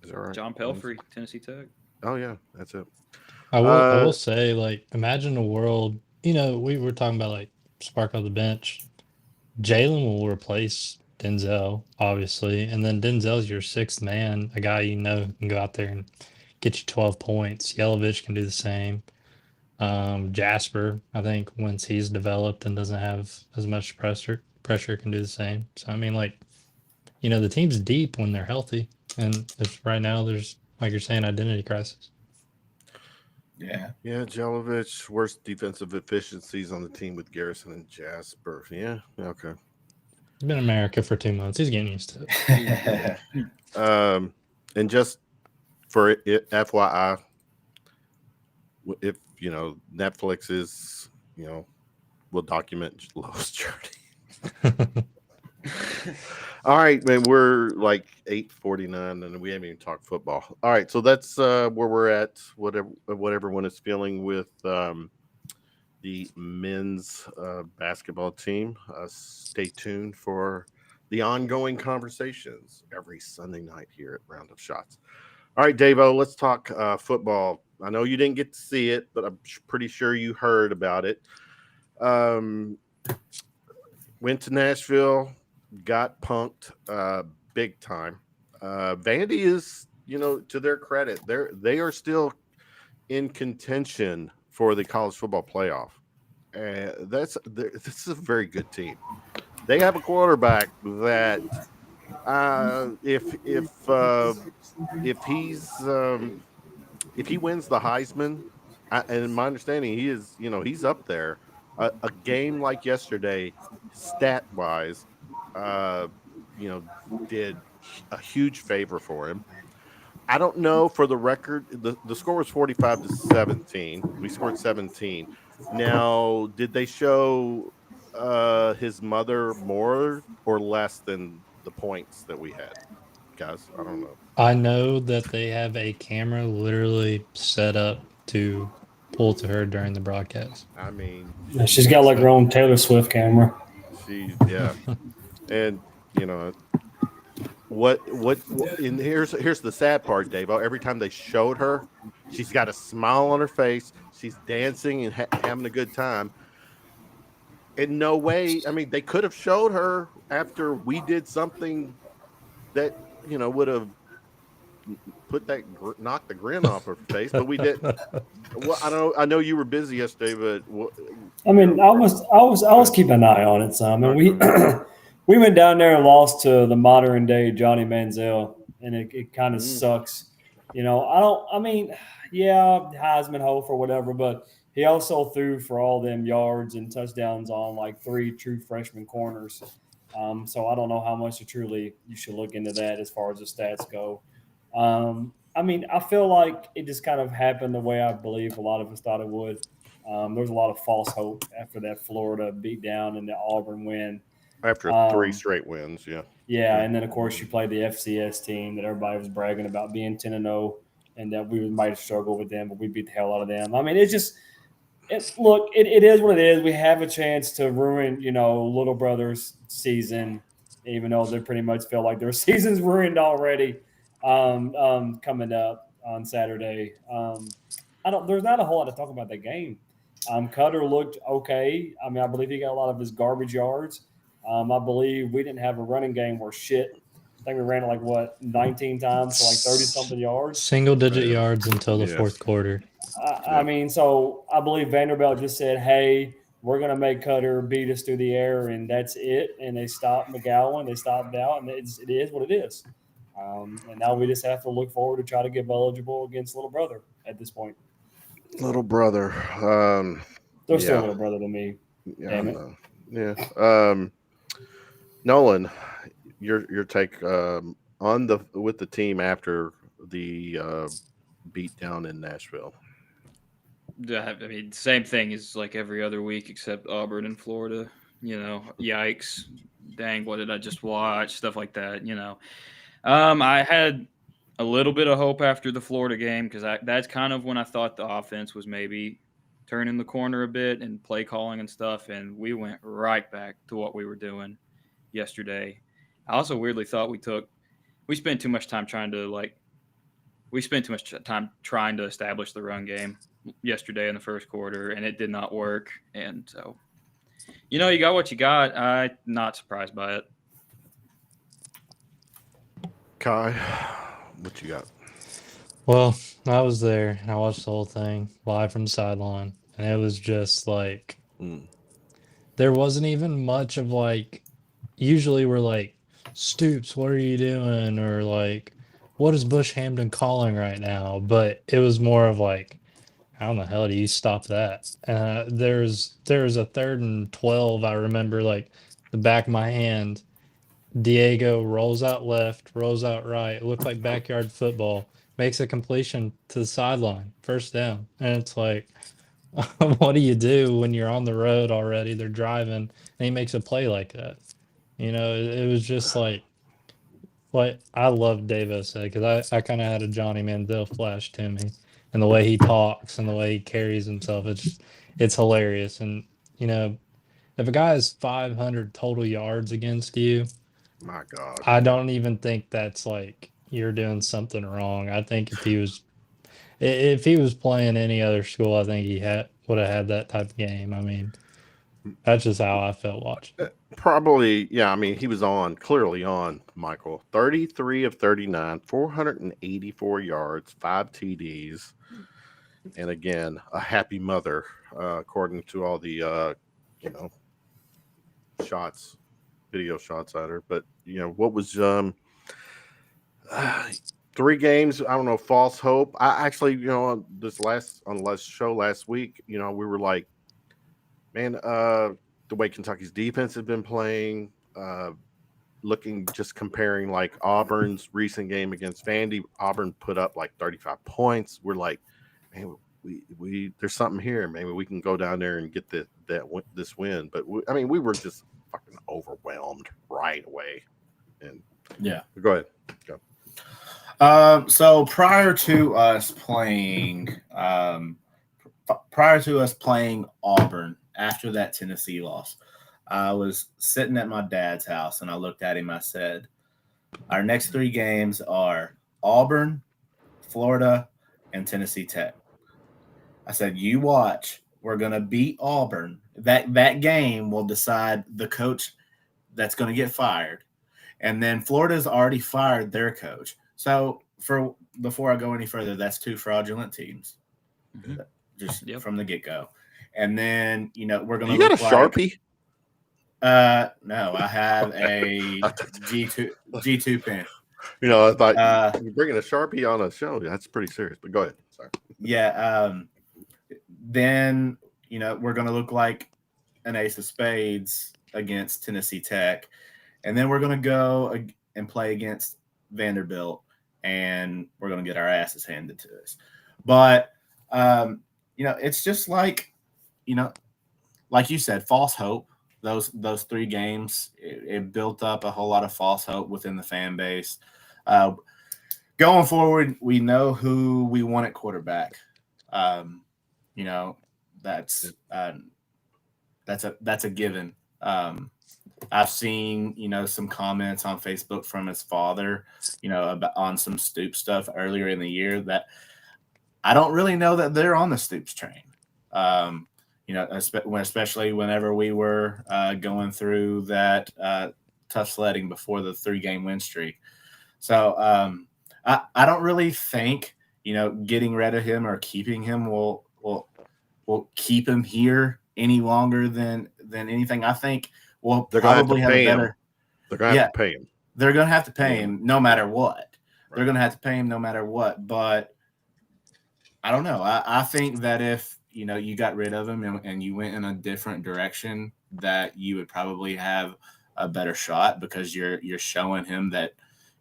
Is that right? John Pelfrey, Tennessee Tech. Oh yeah, that's it. I will say, like, imagine a world. We were talking about like spark on the bench. Jalen will replace Denzel, obviously, and then Denzel's your 6th man, a guy can go out there and get you 12 points. Yelovich can do the same. Jasper, I think, once he's developed and doesn't have as much pressure can do the same. So I mean, like, the team's deep when they're healthy, and right now there's, like you're saying, identity crisis. Yeah. Jelovich, worst defensive efficiencies on the team with Garrison and Jasper. Yeah. Okay. He's been in America for 2 months. He's getting used to it. And just for FYI, if Netflix is, we'll document Lowe's journey. All right, man. We're like 8:49, and we haven't even talked football. All right, so that's where we're at. What everyone is feeling with the men's basketball team. Stay tuned for the ongoing conversations every Sunday night here at Round of Shots. All right, Davo, let's talk football. I know you didn't get to see it, but I'm pretty sure you heard about it. Went to Nashville, got punked big time. Vandy is, to their credit, they are still in contention for the college football playoff. This is a very good team. They have a quarterback that if he wins the Heisman, and in my understanding he is, he's up there. a game like yesterday, stat wise, you know, did a huge favor for him. I don't know for the record. The score was 45-17. We scored 17. Now, did they show his mother more or less than the points that we had, guys? I don't know. I know that they have a camera literally set up to pull to her during the broadcast. I mean, Yeah, she's got like her own Taylor Swift camera. yeah, and you know what? And here's the sad part, Dave. Every time they showed her, she's got a smile on her face. She's dancing and having a good time. In no way, I mean, they could have showed her after we did something that would have put that knocked the grin off her face, but we didn't. Well, I know you were busy yesterday, but I mean, I was keeping an eye on it. So I mean, we went down there and lost to the modern day Johnny Manziel, and it kind of sucks. I mean, yeah, Heisman hope or whatever, but he also threw for all them yards and touchdowns on like 3 true freshman corners. So I don't know how much you should look into that as far as the stats go. I mean, I feel like it just kind of happened the way I believe a lot of us thought it would. There was a lot of false hope after that Florida beat down and the Auburn win. After 3 straight wins, yeah. Yeah, and then, of course, you played the FCS team that everybody was bragging about being 10-0 and that we might struggle with them, but we beat the hell out of them. I mean, it is what it is. We have a chance to ruin, little brother's season, even though they pretty much feel like their season's ruined already coming up on Saturday. There's not a whole lot to talk about that game. Cutter looked okay. I mean, I believe he got a lot of his garbage yards. I believe we didn't have a running game where shit. I think we ran it 19 times for 30-something yards. Single-digit yards until the fourth quarter. I mean, so I believe Vanderbilt just said, hey, we're going to make Cutter beat us through the air, and that's it. And they stopped McClelland. They stopped out, and it is what it is. And now we just have to look forward to try to get eligible against little brother at this point. Little brother. They're still little brother to me. Yeah, Damn it. Yeah. Nolan, your take with the team after the beat down in Nashville. I mean, same thing as like every other week except Auburn and Florida. Yikes. Dang, what did I just watch? Stuff like that, I had a little bit of hope after the Florida game because that's kind of when I thought the offense was maybe turning the corner a bit and play calling and stuff, and we went right back to what we were doing yesterday. I also weirdly thought we spent too much time trying to establish the run game yesterday in the first quarter, and it did not work. And so, you got what you got. I'm not surprised by it. Kai, what you got? Well, I was there and I watched the whole thing live from the sideline, and it was just like there wasn't even much of usually we're like, Stoops, what are you doing? Or what is Bush Hampton calling right now? But it was more of how in the hell do you stop that? There's a 3rd and 12. I remember the back of my hand. Diego rolls out left, rolls out right. It looked like backyard football. Makes a completion to the sideline, first down. And it's what do you do when you're on the road already? They're driving, and he makes a play like that. It was just what I love Davo said, because I kind of had a Johnny Manziel flash to me, and the way he talks and the way he carries himself, it's hilarious. And if a guy has 500 total yards against you, my God, I don't even think that's you're doing something wrong. I think if he was playing any other school, I think he would have had that type of game. I mean, that's just how I felt watching. Probably, yeah. I mean, he was clearly on, Michael. 33 of 39, 484 yards, 5 TDs. And again, a happy mother, according to all the, video shots at her. But, what was 3 games? I don't know, false hope. I actually, on the last show last week, we were like, Man, the way Kentucky's defense has been playing, just comparing like Auburn's recent game against Vandy, Auburn put up like 35 points. We're like, man, we there's something here. Maybe we can go down there and get this win. But we were just fucking overwhelmed right away. And Yeah, go ahead. Go. So prior to us playing Auburn after that Tennessee loss, I was sitting at my dad's house and I looked at him. I said, our next 3 games are Auburn, Florida, and Tennessee Tech. I said, you watch. We're going to beat Auburn. That game will decide the coach that's going to get fired. And then Florida's already fired their coach. So before I go any further, that's 2 fraudulent teams, just from the get-go. And then, we're going to. You got a Sharpie? No, I have a G2 pen. I thought you're bringing a Sharpie on a show. That's pretty serious. But go ahead. Sorry. Yeah. Then we're going to look like an ace of spades against Tennessee Tech, and then we're going to go and play against Vanderbilt, and we're going to get our asses handed to us. But it's just like like you said, false hope. Those 3 games, it built up a whole lot of false hope within the fan base. Going forward, we know who we want at quarterback. That's a given. I've seen some comments on Facebook from his father, on some Stoops stuff earlier in the year that I don't really know that they're on the Stoops train. Especially whenever we were going through that tough sledding before the 3-game win streak. So I don't really think getting rid of him or keeping him will keep him here any longer than anything. I think we'll probably have a better. They're going to have to pay him. They're going to have to pay him no matter what. Right. They're going to have to pay him no matter what. But I don't know. I think that if you got rid of him and you went in a different direction, that you would probably have a better shot, because you're showing him that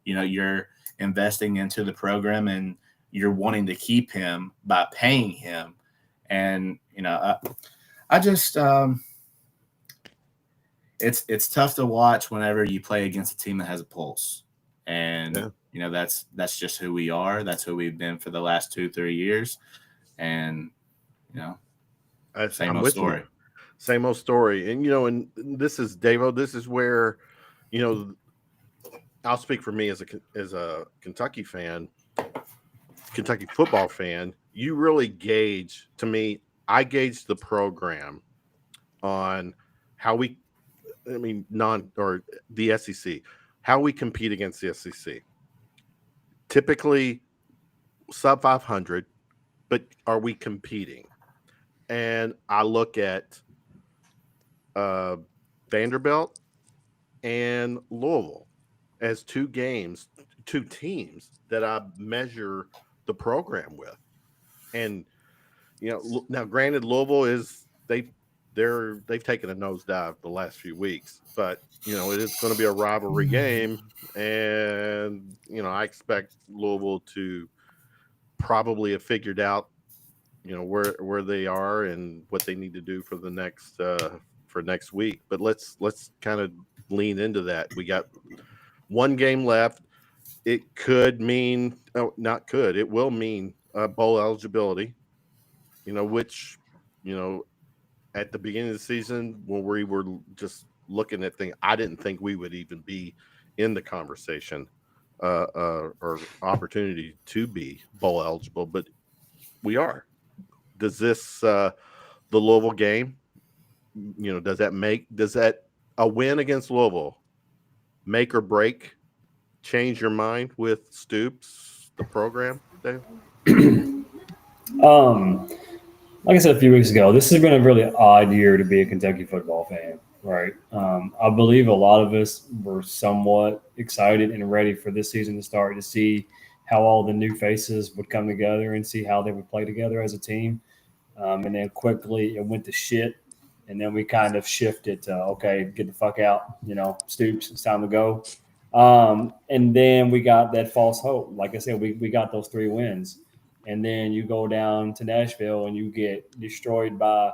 you're investing into the program and you're wanting to keep him by paying him. And I just it's tough to watch whenever you play against a team that has a pulse. And that's just who we are. That's who we've been for the last 2-3 years. And same old story. Same old story. And and this is Davo. This is where I'll speak for me as a Kentucky fan, Kentucky football fan. You really gauge, to me, I gauge the program on how the SEC, how we compete against the SEC. Typically sub 500, but are we competing? And I look at Vanderbilt and Louisville as 2 teams that I measure the program with. And now granted, Louisville they've taken a nosedive the last few weeks, but it is going to be a rivalry game, and I expect Louisville to probably have figured out where they are and what they need to do for the next next week. But let's kind of lean into that. We got 1 game left. It could mean it will mean bowl eligibility, which at the beginning of the season when we were just looking at things, I didn't think we would even be in the conversation or opportunity to be bowl eligible, but we are. Does this the Louisville game, does that a win against Louisville make or break, change your mind with Stoops, the program, Dave? Like I said a few weeks ago, this has been a really odd year to be a Kentucky football fan, right? I believe a lot of us were somewhat excited and ready for this season to start, to see how all the new faces would come together and see how they would play together as a team. And then quickly it went to shit And then we kind of shifted to, okay, get the fuck out, Stoops, it's time to go. And then we got that false hope. Like I said, we got those 3 wins. And then you go down to Nashville and you get destroyed by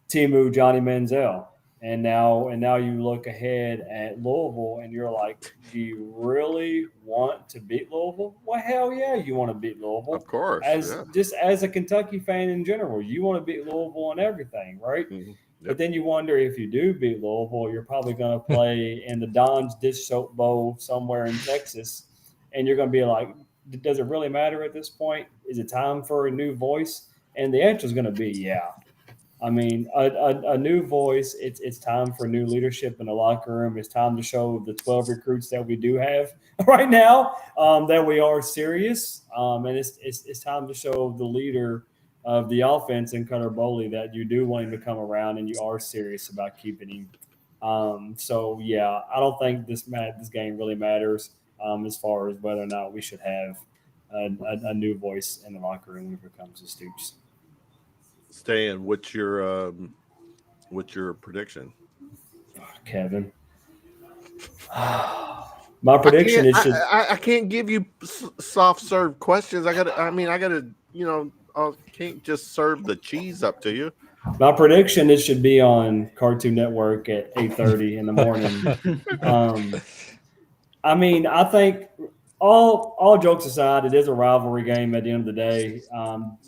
Timu Johnny Manziel. And now you look ahead at Louisville and you're like, do you really want to beat Louisville? Well, hell yeah, you want to beat Louisville. Of course. Just as a Kentucky fan in general, you want to beat Louisville and everything, right? Mm-hmm. Yep. But then you wonder if you do beat Louisville, you're probably going to play in the Don's Dish Soap Bowl somewhere in Texas. And you're going to be like, does it really matter at this point? Is it time for a new voice? And the answer is going to be yeah. I mean, a new voice, it's time for new leadership in the locker room. It's time to show the 12 recruits that we do have right now that we are serious. And it's time to show the leader of the offense in Cutter Boley that you do want him to come around and you are serious about keeping him. So, yeah, I don't think this game really matters as far as whether or not we should have a new voice in the locker room when it comes to Stoops. Stan, what's your prediction? Kevin, my prediction is I can't give you soft serve questions. I can't just serve the cheese up to you. My prediction it should be on Cartoon Network at 8:30 in the morning. I mean, I think all jokes aside, it is a rivalry game at the end of the day.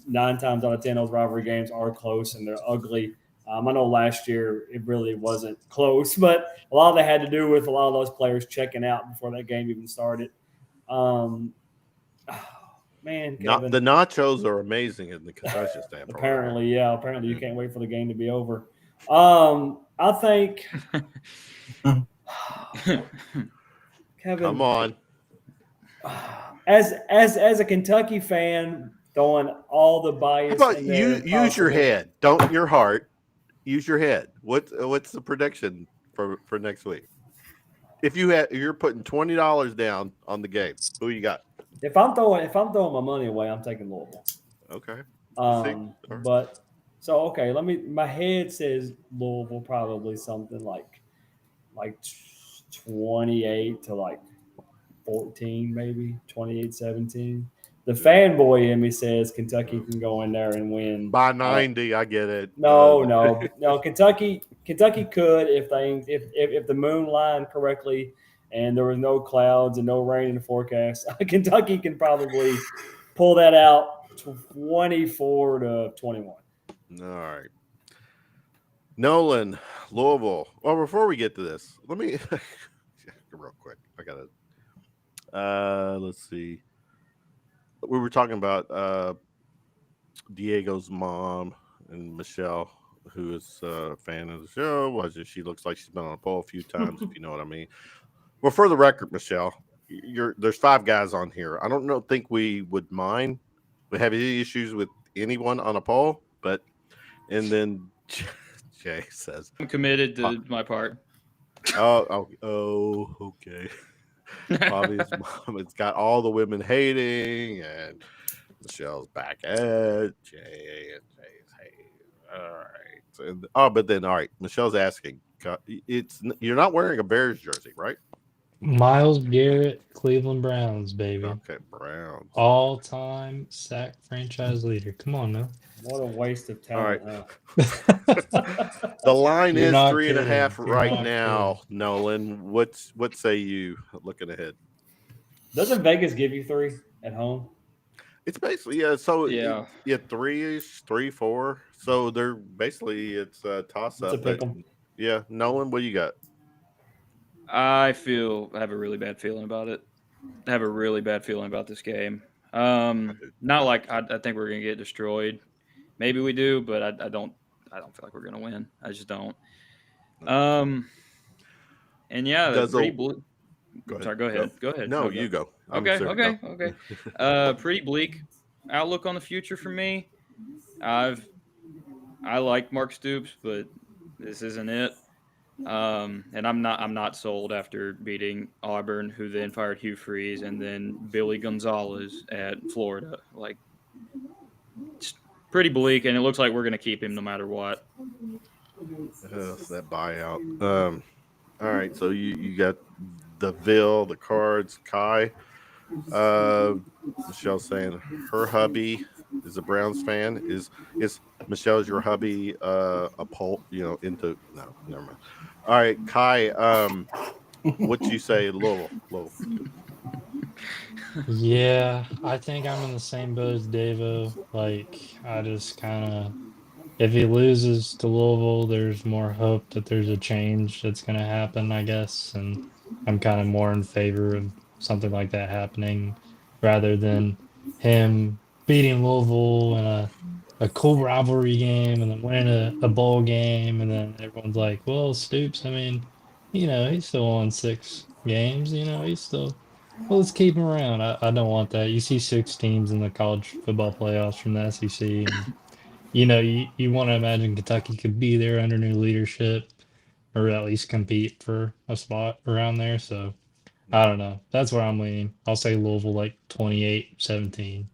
9 times out of 10, those rivalry games are close and they're ugly. I know last year it really wasn't close, but a lot of that had to do with a lot of those players checking out before that game even started. Man, Kevin, the nachos are amazing in the concession stand. Apparently you can't wait for the game to be over. I think Kevin, come on. As a Kentucky fan, throwing all the bias. How about use your head, don't your heart. Use your head. What's the prediction for next week? If you're putting $20 down on the game, who you got? If I'm throwing my money away, I'm taking Louisville. Okay. But so okay, my head says Louisville probably something like 28 to 14, maybe 28-17. The fanboy in me says Kentucky can go in there and win by 90. I get it. No. Kentucky could if the moon lined correctly and there was no clouds and no rain in the forecast. Kentucky can probably pull that out 24-21. All right. Nolan, Louisville. Well, before we get to this, let me real quick. I got to. Let's see. We were talking about Diego's mom and Michelle, who is a fan of the show. She looks like she's been on a pole a few times, if you know what I mean. Well, for the record, Michelle, there's 5 guys on here. I don't think we would mind. We have any issues with anyone on a pole, and then Jay says, I'm committed to my part. Oh, okay. Bobby's mom, it's got all the women hating, and Michelle's back at Jay, and Jay's hating. All right. But then, all right, Michelle's asking, you're not wearing a Bears jersey, right? Myles Garrett, Cleveland Browns, baby. Okay, Browns. All-time sack franchise leader. Come on now. What a waste of talent. All right. The line is 3.5 right now, kidding. Nolan. What say you looking ahead? Doesn't Vegas give you 3 at home? It's basically, yeah. So, yeah, 3-ish, 3-4. So, they're basically, it's a toss up. It's a pick 'em. Yeah. Nolan, what do you got? I have a really bad feeling about it. I have a really bad feeling about this game. Not like I think we're going to get destroyed. Maybe we do, but I don't feel like we're going to win. I just don't. And yeah, that's pretty bleak. Sorry, go ahead. Go ahead. No, you go. Okay. Pretty bleak outlook on the future for me. I like Mark Stoops, but this isn't it. And I'm not sold after beating Auburn, who then fired Hugh Freeze, and then Billy Gonzalez at Florida. It's pretty bleak, and it looks like we're going to keep him no matter what. That buyout. All right, so you got the Ville, the Cards, Kai. Michelle saying her hubby is a Browns fan. Is Michelle's your hubby a poll? Into no, never mind. All right, Kai. What you say, Louisville? Yeah, I think I'm in the same boat as Davo. Like, I just kind of, if he loses to Louisville, there's more hope that there's a change that's going to happen, I guess. And I'm kind of more in favor of something like that happening rather than him beating Louisville in a cool rivalry game and then winning a bowl game. And then everyone's like, well, Stoops, I mean, he's still won 6 games, he's still. Well, let's keep him around. I don't want that. You see 6 teams in the college football playoffs from the SEC, and you want to imagine Kentucky could be there under new leadership, or at least compete for a spot around there. So I don't know. That's where I'm leaning. I'll say Louisville like 28-17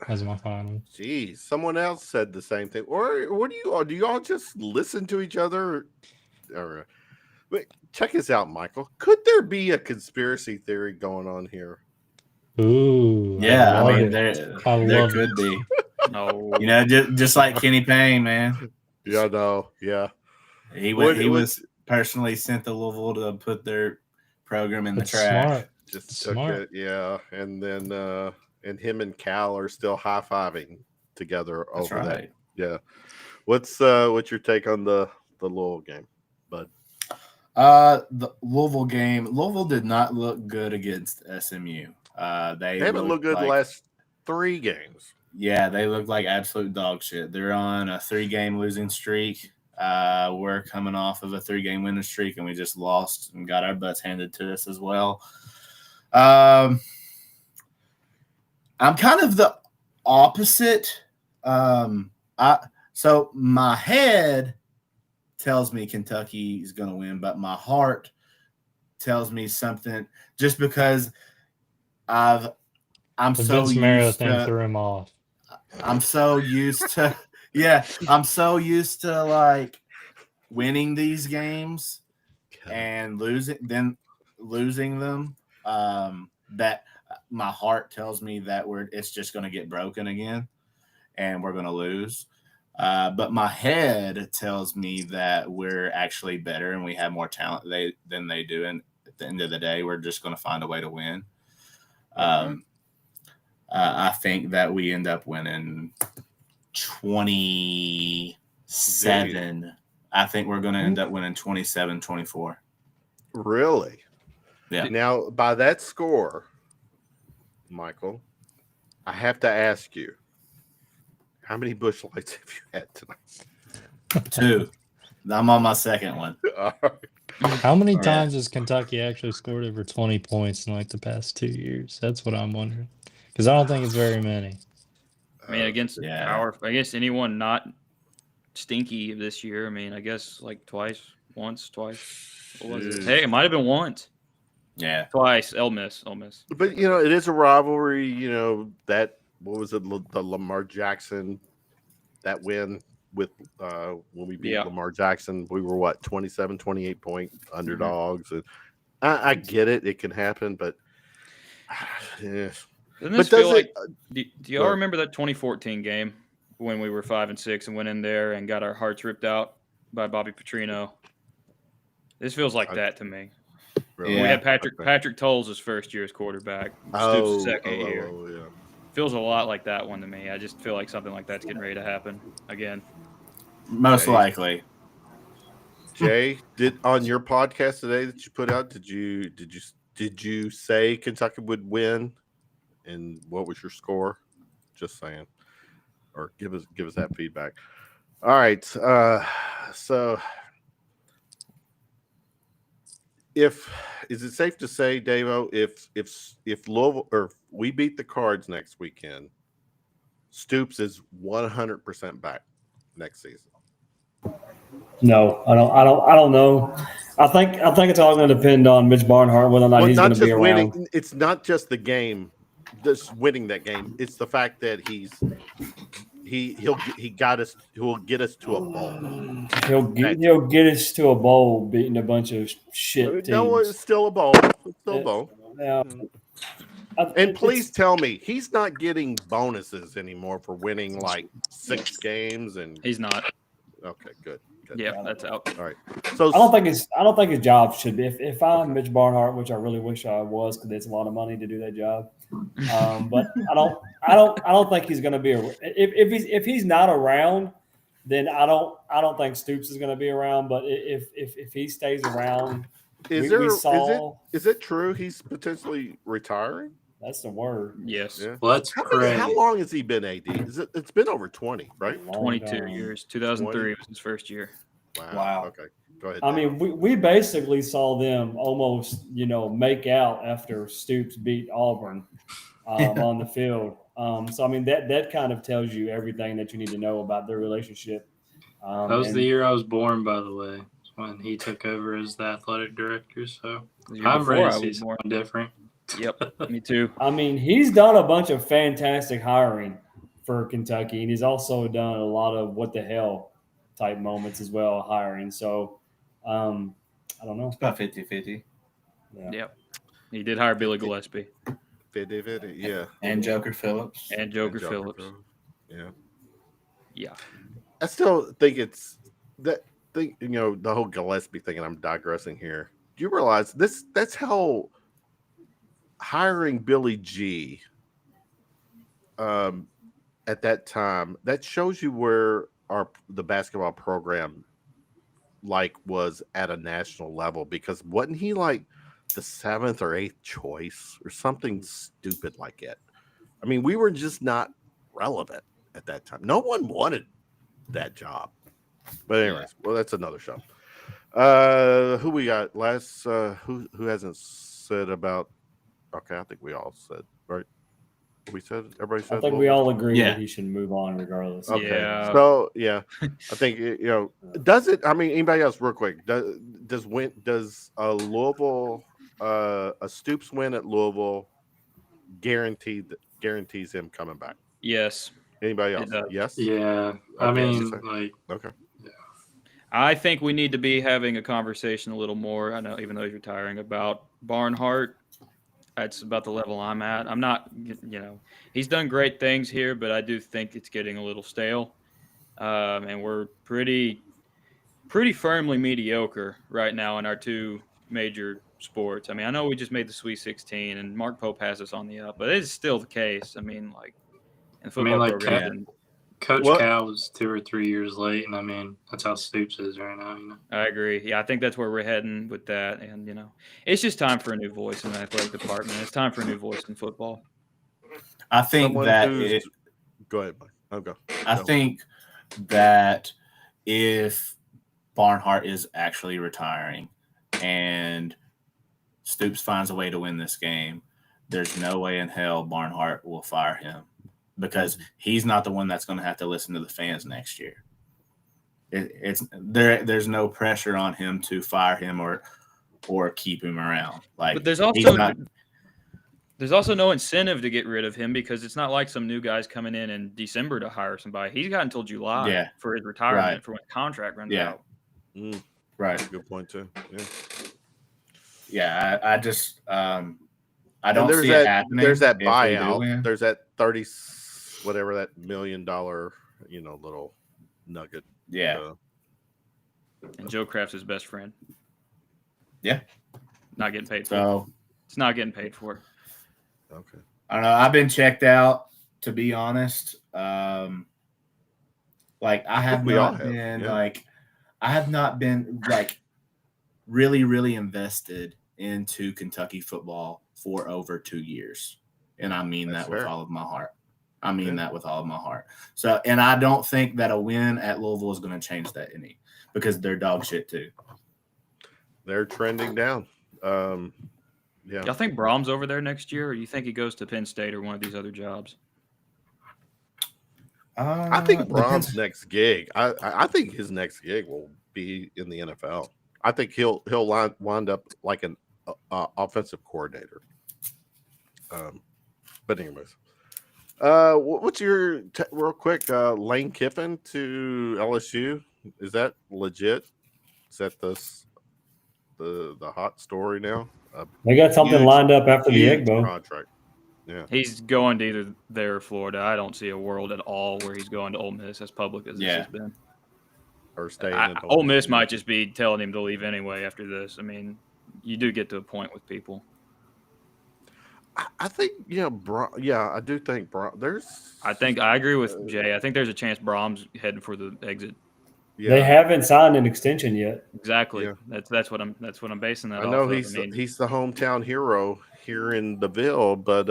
as my final. Geez, someone else said the same thing. Or what do you all just listen to each other? Or but check this out, Michael. Could there be a conspiracy theory going on here? Ooh, Yeah, love I mean, it. there love could be. No. Just like Kenny Payne, man. Yeah, no, yeah. He What- was personally sent to Louisville to put their program in the That's trash. smart. Just That's took smart. it, yeah. And then and him and Cal are still high-fiving together That's over that. right. Yeah. What's your take on the Louisville game, bud? The Louisville game. Louisville did not look good against SMU. They They haven't looked good the like, last 3 games. Yeah, they look like absolute dog shit. They're on a 3-game losing streak. We're coming off of a 3-game winning streak, and we just lost and got our butts handed to us as well. I'm kind of the opposite. So my head tells me Kentucky is going to win, but my heart tells me something just because I'm The so Vince Mario used thing to. threw him off. I'm so used to, I'm so used to like winning these games and losing them. That my heart tells me that it's just going to get broken again, and we're going to lose. But my head tells me that we're actually better and we have more talent than they do. And at the end of the day, we're just going to find a way to win. I think that we end up winning 27. I think we're going to end up winning 27-24. Really? Yeah. Now, by that score, Michael, I have to ask you, how many Busch Lights have you had tonight? 2. I'm on my second one. All right. How many Yeah. times has Kentucky actually scored over 20 points in like the past 2 years? That's what I'm wondering. Because I don't think it's very many. I mean, against against anyone not stinky this year. I mean, I guess like twice. What was it? Hey, it might have been once. Yeah. Twice. Ole Miss. But it is a rivalry. That what was it? The Lamar Jackson, that win with when we beat Lamar Jackson, we were 27, 28 point underdogs, and I get it. It can happen, but yeah. Doesn't this feel like? Do y'all remember that 2014 game when we were 5-6 and went in there and got our hearts ripped out by Bobby Petrino? This feels like that to me. Really? Yeah. We had Patrick Tolles' his first year as quarterback. Stoops' second year. Yeah. Feels a lot like that one to me. I just feel like something like that's getting ready to happen again. Most likely. Jay, on your podcast today that you put out, did you say Kentucky would win? And what was your score? Just saying, or give us that feedback. All right. So, is it safe to say, Davo, if Louisville or we beat the Cards next weekend, Stoops is 100% back next season? No, I don't know. I think it's all going to depend on Mitch Barnhart whether or not he's going to be around. Winning. It's not just the game, just winning that game. It's the fact that he's He'll get us to a bowl. He'll get us to a bowl, beating a bunch of shit teams. No, it's still a bowl. It's still a bowl. Now, And please tell me he's not getting bonuses anymore for winning like 6 games. And He's not. Okay, good. Yeah, that's out. All right. So I don't think his job should be. If I'm Mitch Barnhart, which I really wish I was, because it's a lot of money to do that job. But I don't think he's going to be. If he's not around, then I don't think Stoops is going to be around. But if he stays around, is it true he's potentially retiring? That's the word. Yes. Yeah. Well, that's crazy. How long has he been AD? It's been over 20, right? 22 years. 2003 was his first year. Wow. Okay. Go ahead. I mean, we basically saw them almost, make out after Stoops beat Auburn on the field. So, I mean, that kind of tells you everything that you need to know about their relationship. That was the year I was born, by the way, when he took over as the athletic director. So I'm ready to see something different. Yep, me too. I mean, he's done a bunch of fantastic hiring for Kentucky, and he's also done a lot of what the hell type moments as well, hiring. So, I don't know. It's about 50-50. Yeah. Yep. He did hire Billy Gillespie. 50, yeah. And Joker Phillips. And Joker Phillips. Yeah. Yeah. I still think it's that thing, the whole Gillespie thing, and I'm digressing here. Do you realize that's how hiring Billy G at that time, that shows you where the basketball program was at a national level, because wasn't he like the 7th or 8th choice or something stupid like it? I mean, we were just not relevant at that time. No one wanted that job. But anyways, well, that's another show. Who we got last? Who hasn't said about? Okay, I think we all said, right? We said, everybody said. I think we all agree that he should move on regardless. Okay. Yeah. So I think does it? I mean, anybody else, real quick? Does Louisville, a Stoops win at Louisville, guarantees him coming back? Yes. Anybody else? Yes. Yeah. I mean, okay. I think we need to be having a conversation a little more. I know, even though he's retiring, about Barnhart. That's about the level I'm at. I'm not, he's done great things here, but I do think it's getting a little stale. And we're pretty firmly mediocre right now in our 2 major sports. I mean, I know we just made the Sweet 16 and Mark Pope has us on the up, but it's still the case. I mean, in football program. Coach Cal was 2 or 3 years late, and I mean that's how Stoops is right now. I agree. Yeah, I think that's where we're heading with that, and it's just time for a new voice in the athletic department. It's time for a new voice in football. I think Go ahead, Mike. I'll go. I think that if Barnhart is actually retiring and Stoops finds a way to win this game, there's no way in hell Barnhart will fire him, because he's not the one that's going to have to listen to the fans next year. There's no pressure on him to fire him or keep him around. But there's also no incentive to get rid of him, because it's not like some new guy's coming in December to hire somebody. He's got until July for his retirement, for when the contract runs out. Right. Good point too. Yeah. Yeah. I just I don't see it happening. There's that buyout. There's that 30. Whatever that $1 million, little nugget. Yeah. And Joe Kraft's his best friend. Yeah. Not getting paid for it. It's not getting paid for it. Okay. I don't know. I've been checked out, to be honest. I have not been really, really invested into Kentucky football for over 2 years. And I mean that with all of my heart. So, and I don't think that a win at Louisville is going to change that any, because they're dog shit too. They're trending down. Yeah. Y'all think Brahms over there next year, or you think he goes to Penn State or one of these other jobs? I think Brahms' next gig. I think his next gig will be in the NFL. I think he'll wind up like an offensive coordinator. But anyways. What's your real quick? Lane Kiffin to LSU, is that legit? Is that the hot story now? They got something lined up after the Egg Bowl contract. Yeah, he's going to either there or Florida. I don't see a world at all where he's going to Ole Miss, as public as this has been. Or staying. Ole Miss might just be telling him to leave anyway after this. I mean, you do get to a point with people. I think, I do think I agree with Jay. I think there's a chance Brom's heading for the exit. Yeah. They haven't signed an extension yet. Exactly. Yeah. That's what I'm basing that. I know off he's of. he's the hometown hero here in the Ville, but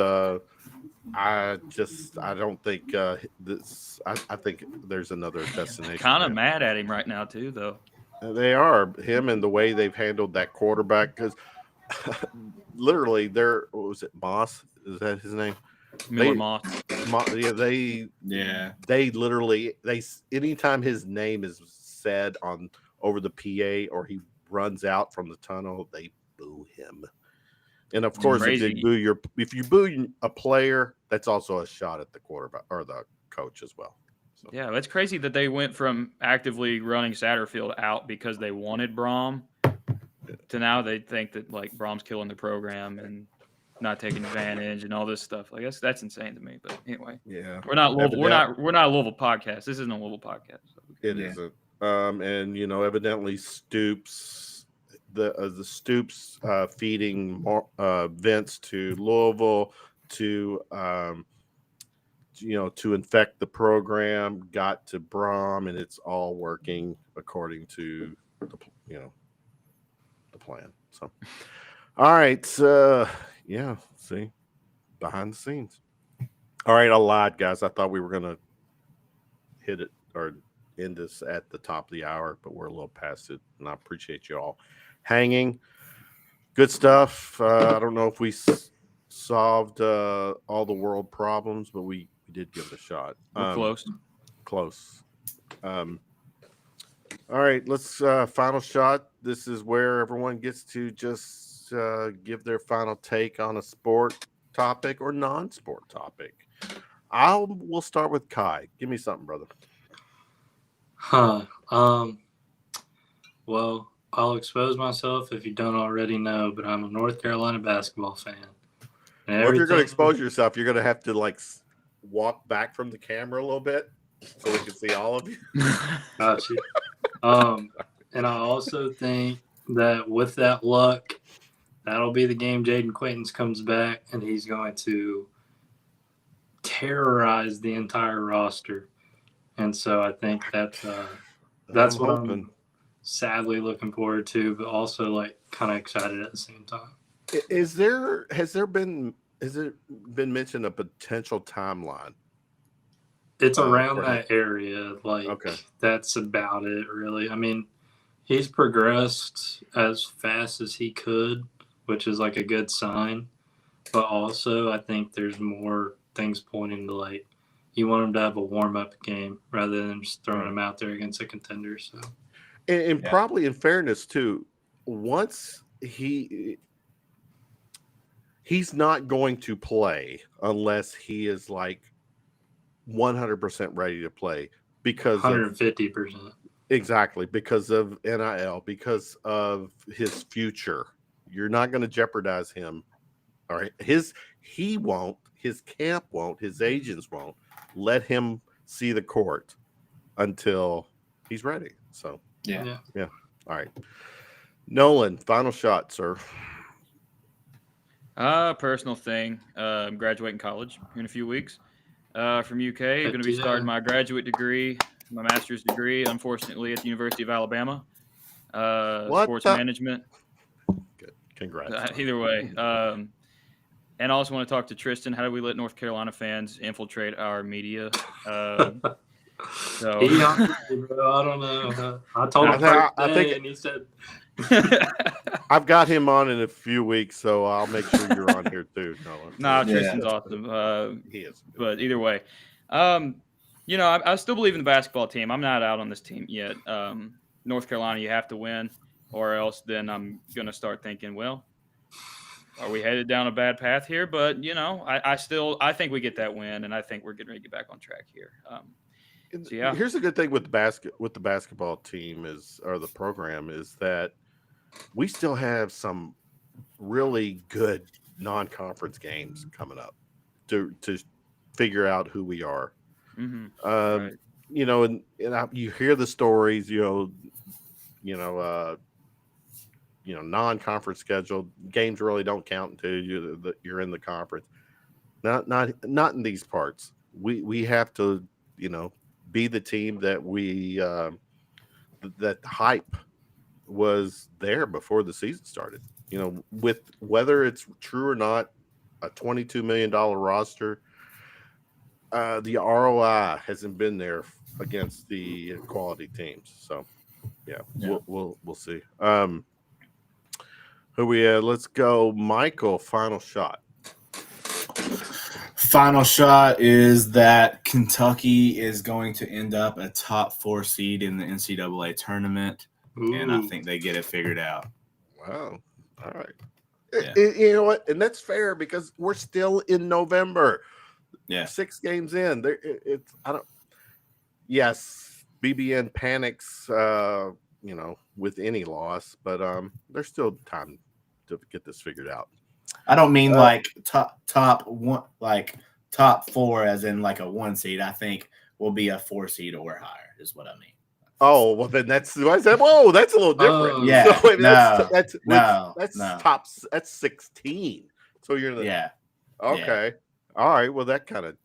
I don't think this. I think there's another destination. Kind of mad at him right now too, though. They are, him and the way they've handled that quarterback, because literally, what was it, Moss? Is that his name? Miller Moss. They literally anytime his name is said over the PA or he runs out from the tunnel, they boo him. And of course, if you boo a player, that's also a shot at the quarterback or the coach as well. So. Yeah, it's crazy that they went from actively running Satterfield out because they wanted Brom to now they think that like Brom's killing the program and not taking advantage and all this stuff. I guess that's insane to me. But anyway, yeah, we're not Louisville. We're not a Louisville podcast. This isn't a Louisville podcast. So. It isn't. And evidently Stoops, the Stoops feeding Vince to Louisville to to infect the program, got to Brom, and it's all working according to the plan. So, all right, see, behind the scenes. All right, I lied, guys. I thought we were gonna hit it or end this at the top of the hour, but we're a little past it, and I appreciate you all hanging. Good stuff. I don't know if we solved all the world problems, but we did give it a shot. We're close. All right, let's final shot. This is where everyone gets to just give their final take on a sport topic or non-sport topic. We'll start with Kai. Give me something, brother. Well, I'll expose myself if you don't already know, but I'm a North Carolina basketball fan. Well, if you're going to expose yourself, you're going to have to walk back from the camera a little bit so we can see all of you. Gotcha. And I also think that with that luck, that'll be the game Jaden Quaintance comes back and he's going to terrorize the entire roster. And so I think that's what I'm sadly looking forward to, but also kind of excited at the same time. Has it been mentioned a potential timeline? It's around that area. Okay. That's about it, really. I mean, he's progressed as fast as he could, which is a good sign. But also, I think there's more things pointing to you want him to have a warm-up game rather than just throwing him out there against a contender. So, and probably in fairness too, once he's not going to play unless he is 100% ready to play because 150%. Exactly, because of NIL, because of his future. You're not going to jeopardize him. All right, he won't, his camp won't, his agents won't let him see the court until he's ready. So yeah. All right, Nolan, final shot, sir. Personal thing. I'm graduating college in a few weeks from UK. I'm going to be starting my graduate degree, my master's degree, unfortunately, at the University of Alabama. Sports management. Good. Congrats. Either way. And I also want to talk to Tristan. How do we let North Carolina fans infiltrate our media? Bro, I don't know. I told him and he said I've got him on in a few weeks, so I'll make sure you're on here too, Nolan. Tristan's awesome. He is. But either way, I still believe in the basketball team. I'm not out on this team yet. North Carolina, you have to win, or else then I'm going to start thinking, well, are we headed down a bad path here? But I think we get that win, and I think we're getting ready to get back on track here. So yeah, here's a good thing with the basketball team or the program is that we still have some really good non-conference games coming up to figure out who we are. right. And you hear the stories, non-conference schedule games really don't count until you're in the conference. Not in these parts. We have to, be the team that we that hype was there before the season started. With whether it's true or not, a $22 million roster, the ROI hasn't been there against the quality teams. So, yeah. We'll see. Who we at? Let's go, Michael. Final shot. Final shot is that Kentucky is going to end up a top 4 seed in the NCAA tournament, and I think they get it figured out. Wow. All right. Yeah. You know what? And that's fair because we're still in November. Yeah. 6 games in. Yes, BBN panics, with any loss, but there's still time to get this figured out. I don't mean top 4 as in like a 1 seed. I think we'll be a 4 seed or higher is what I mean. Oh, well, then that's what I said. Whoa, that's a little different. Yeah. So, that's top. That's 16. So you're in the. Yeah. Okay. Yeah. All right. Well, that kind of.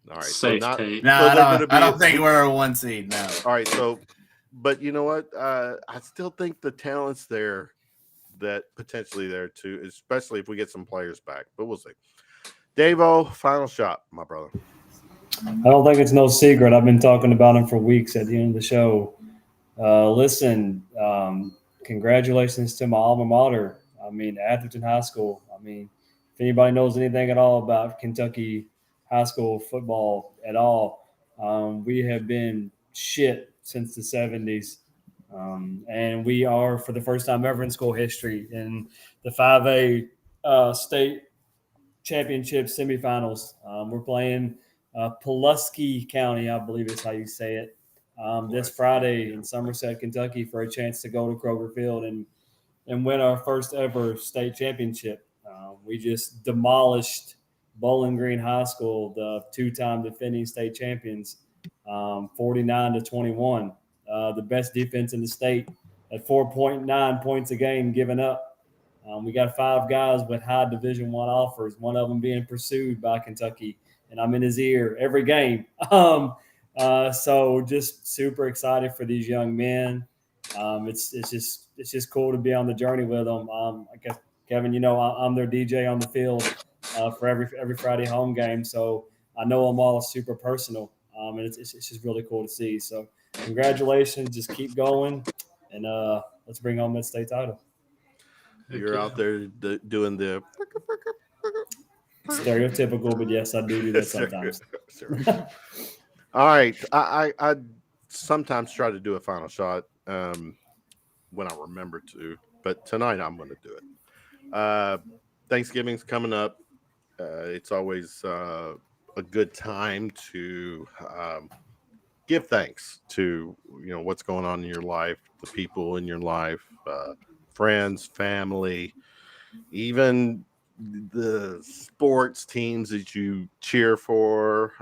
All right. Safe so take. No, I don't think we're a 1 seed. No. All right. So, but you know what? I still think the talent's there. That potentially there too, especially if we get some players back. But we'll see. Davo, final shot, my brother. I don't think it's no secret. I've been talking about him for weeks at the end of the show. Listen, congratulations to my alma mater. Atherton High School. If anybody knows anything at all about Kentucky high school football at all, we have been shit since the 70s. And we are, for the first time ever in school history, in the 5A state championship semifinals. We're playing Pulaski County, I believe is how you say it, this Friday in Somerset, Kentucky, for a chance to go to Kroger Field and win our first ever state championship. We just demolished Bowling Green High School, the 2-time defending state champions, 49-21. The best defense in the state at 4.9 points a game given up. We got 5 guys with high Division I offers, one of them being pursued by Kentucky, and I'm in his ear every game. So just super excited for these young men. It's just cool to be on the journey with them. I guess, Kevin, I'm their DJ on the field for every Friday home game, so I know them all super personal, and it's just really cool to see. So congratulations, just keep going, and let's bring home that state title. You're out there doing the stereotypical, but yes, I do that sometimes. All right, I sometimes try to do a final shot when I remember to, but tonight I'm going to do it. Thanksgiving's coming up. It's always a good time to give thanks to what's going on in your life, the people in your life, friends, family, even the sports teams that you cheer for.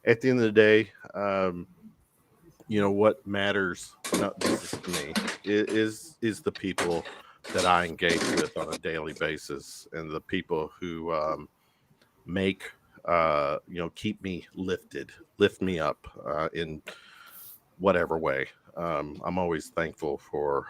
At the end of the day, what matters, this is to me, is the people that I engage with on a daily basis, and the people who make keep me lift me up in whatever way. I'm always thankful for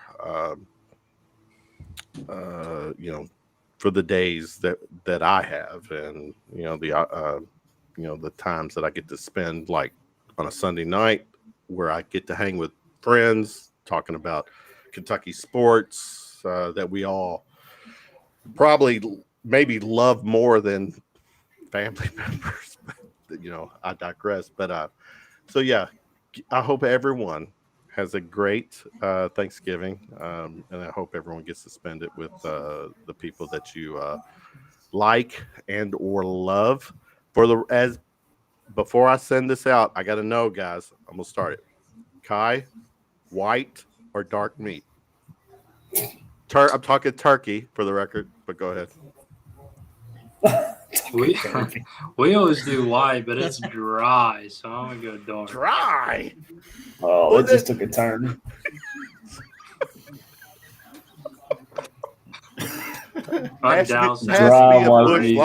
for the days that I have, and the times that I get to spend, like on a Sunday night where I get to hang with friends talking about Kentucky sports that we all probably maybe love more than family members. But, I digress. But so yeah, I hope everyone has a great Thanksgiving, and I hope everyone gets to spend it with the people that you like and or love. Before I send this out, I got to know, guys. I'm gonna start it. Kai, white or dark meat? I'm talking turkey for the record, but go ahead. We always do white, but it's dry, so I'm gonna go dark. Dry. Oh, it just took a turn. Dry white meat.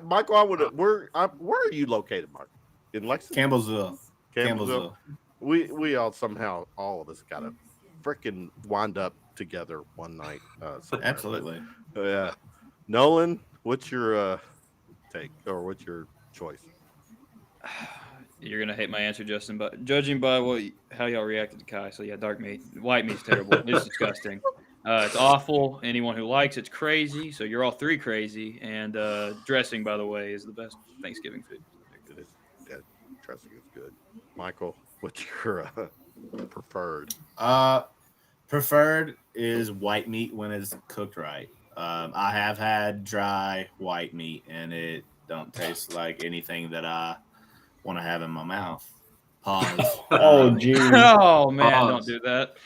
Michael, where are you located, Mark? In Lexington? Campbellsville. We all somehow, all of us got to freaking wind up together one night. Absolutely. Yeah. Nolan, what's your take, or what's your choice? You're gonna hate my answer, Justin, but judging by how y'all reacted to Kai, so yeah, dark meat, white meat's terrible. It's disgusting. It's awful. Anyone who likes it's crazy. So you're all three crazy. And dressing, by the way, is the best Thanksgiving food. Dressing is good. Michael, what's your preferred? Preferred is white meat when it's cooked right. I have had dry white meat, and it don't taste like anything that I want to have in my mouth. Pause. Oh, geez. Oh, man, don't do that.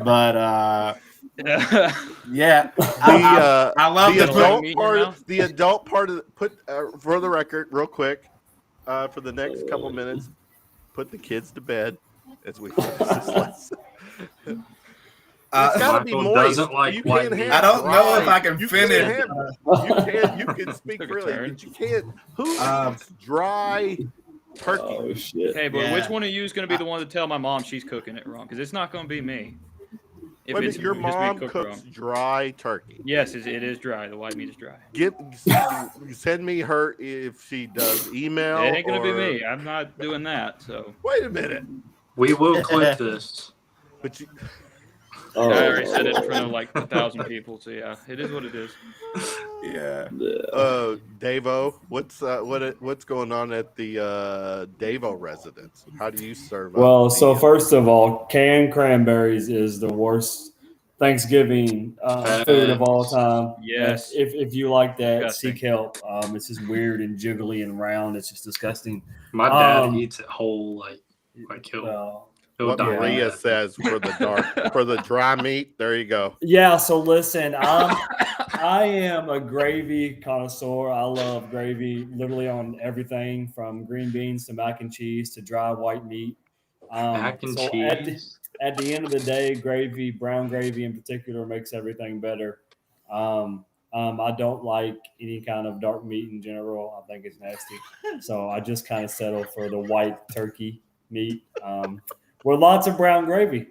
But yeah, I love the adult part of for the record, real quick, for the next couple minutes, put the kids to bed as we finish this lesson. It's gotta be moist. Like white meat. I don't know if I can finish. You can speak freely, but you can't. Who eats dry turkey? Oh shit! Hey, but which one of you is going to be the one to tell my mom she's cooking it wrong? Because it's not going to be me. If your mom cooks dry turkey. Yes, it is dry. The white meat is dry. Send me her if she does email. It ain't going to be me. I'm not doing that. So wait a minute. We will clip this. But you. I already said it in front of like 1,000 people. So yeah, it is what it is. Yeah. Davo, what's going on at the Davo residence? How do you serve? Well, so first of all, canned cranberries is the worst Thanksgiving food of all time. Yes. If you like that, Disgusting. seek help. It's just weird and jiggly and round. It's just disgusting. My dad eats it whole, like he'll. What Maria says for the dry meat. There you go. Yeah. So listen, I am a gravy connoisseur. I love gravy, literally on everything from green beans to mac and cheese to dry white meat. Mac and cheese. At the end of the day, gravy, brown gravy in particular, makes everything better. I don't like any kind of dark meat in general. I think it's nasty. So I just kind of settle for the white turkey meat. With lots of brown gravy.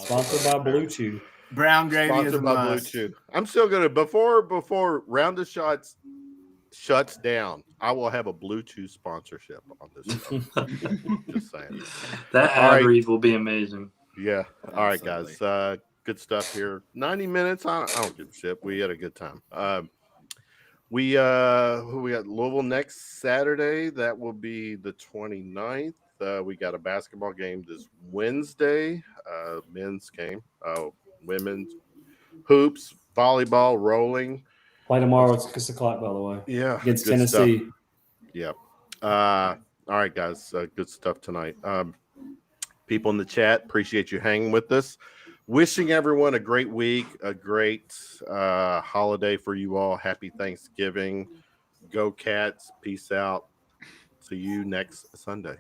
Sponsored by Blue Chew. Brown gravy is a must. Blue Chew. I'm still gonna before Round of Shots shuts down, I will have a Blue Chew sponsorship on this show. Just saying. That ad read will be amazing. Yeah. All right, guys. Good stuff here. 90 minutes. I don't give a shit. We had a good time. We got Louisville next Saturday. That will be the 29th. We got a basketball game this Wednesday, men's game, women's hoops, volleyball, rolling. Play tomorrow at 6 o'clock, by the way. Yeah. Against Tennessee. Stuff. Yep. All right, guys. Good stuff tonight. People in the chat, appreciate you hanging with us. Wishing everyone a great week, a great holiday for you all. Happy Thanksgiving. Go Cats. Peace out. See you next Sunday.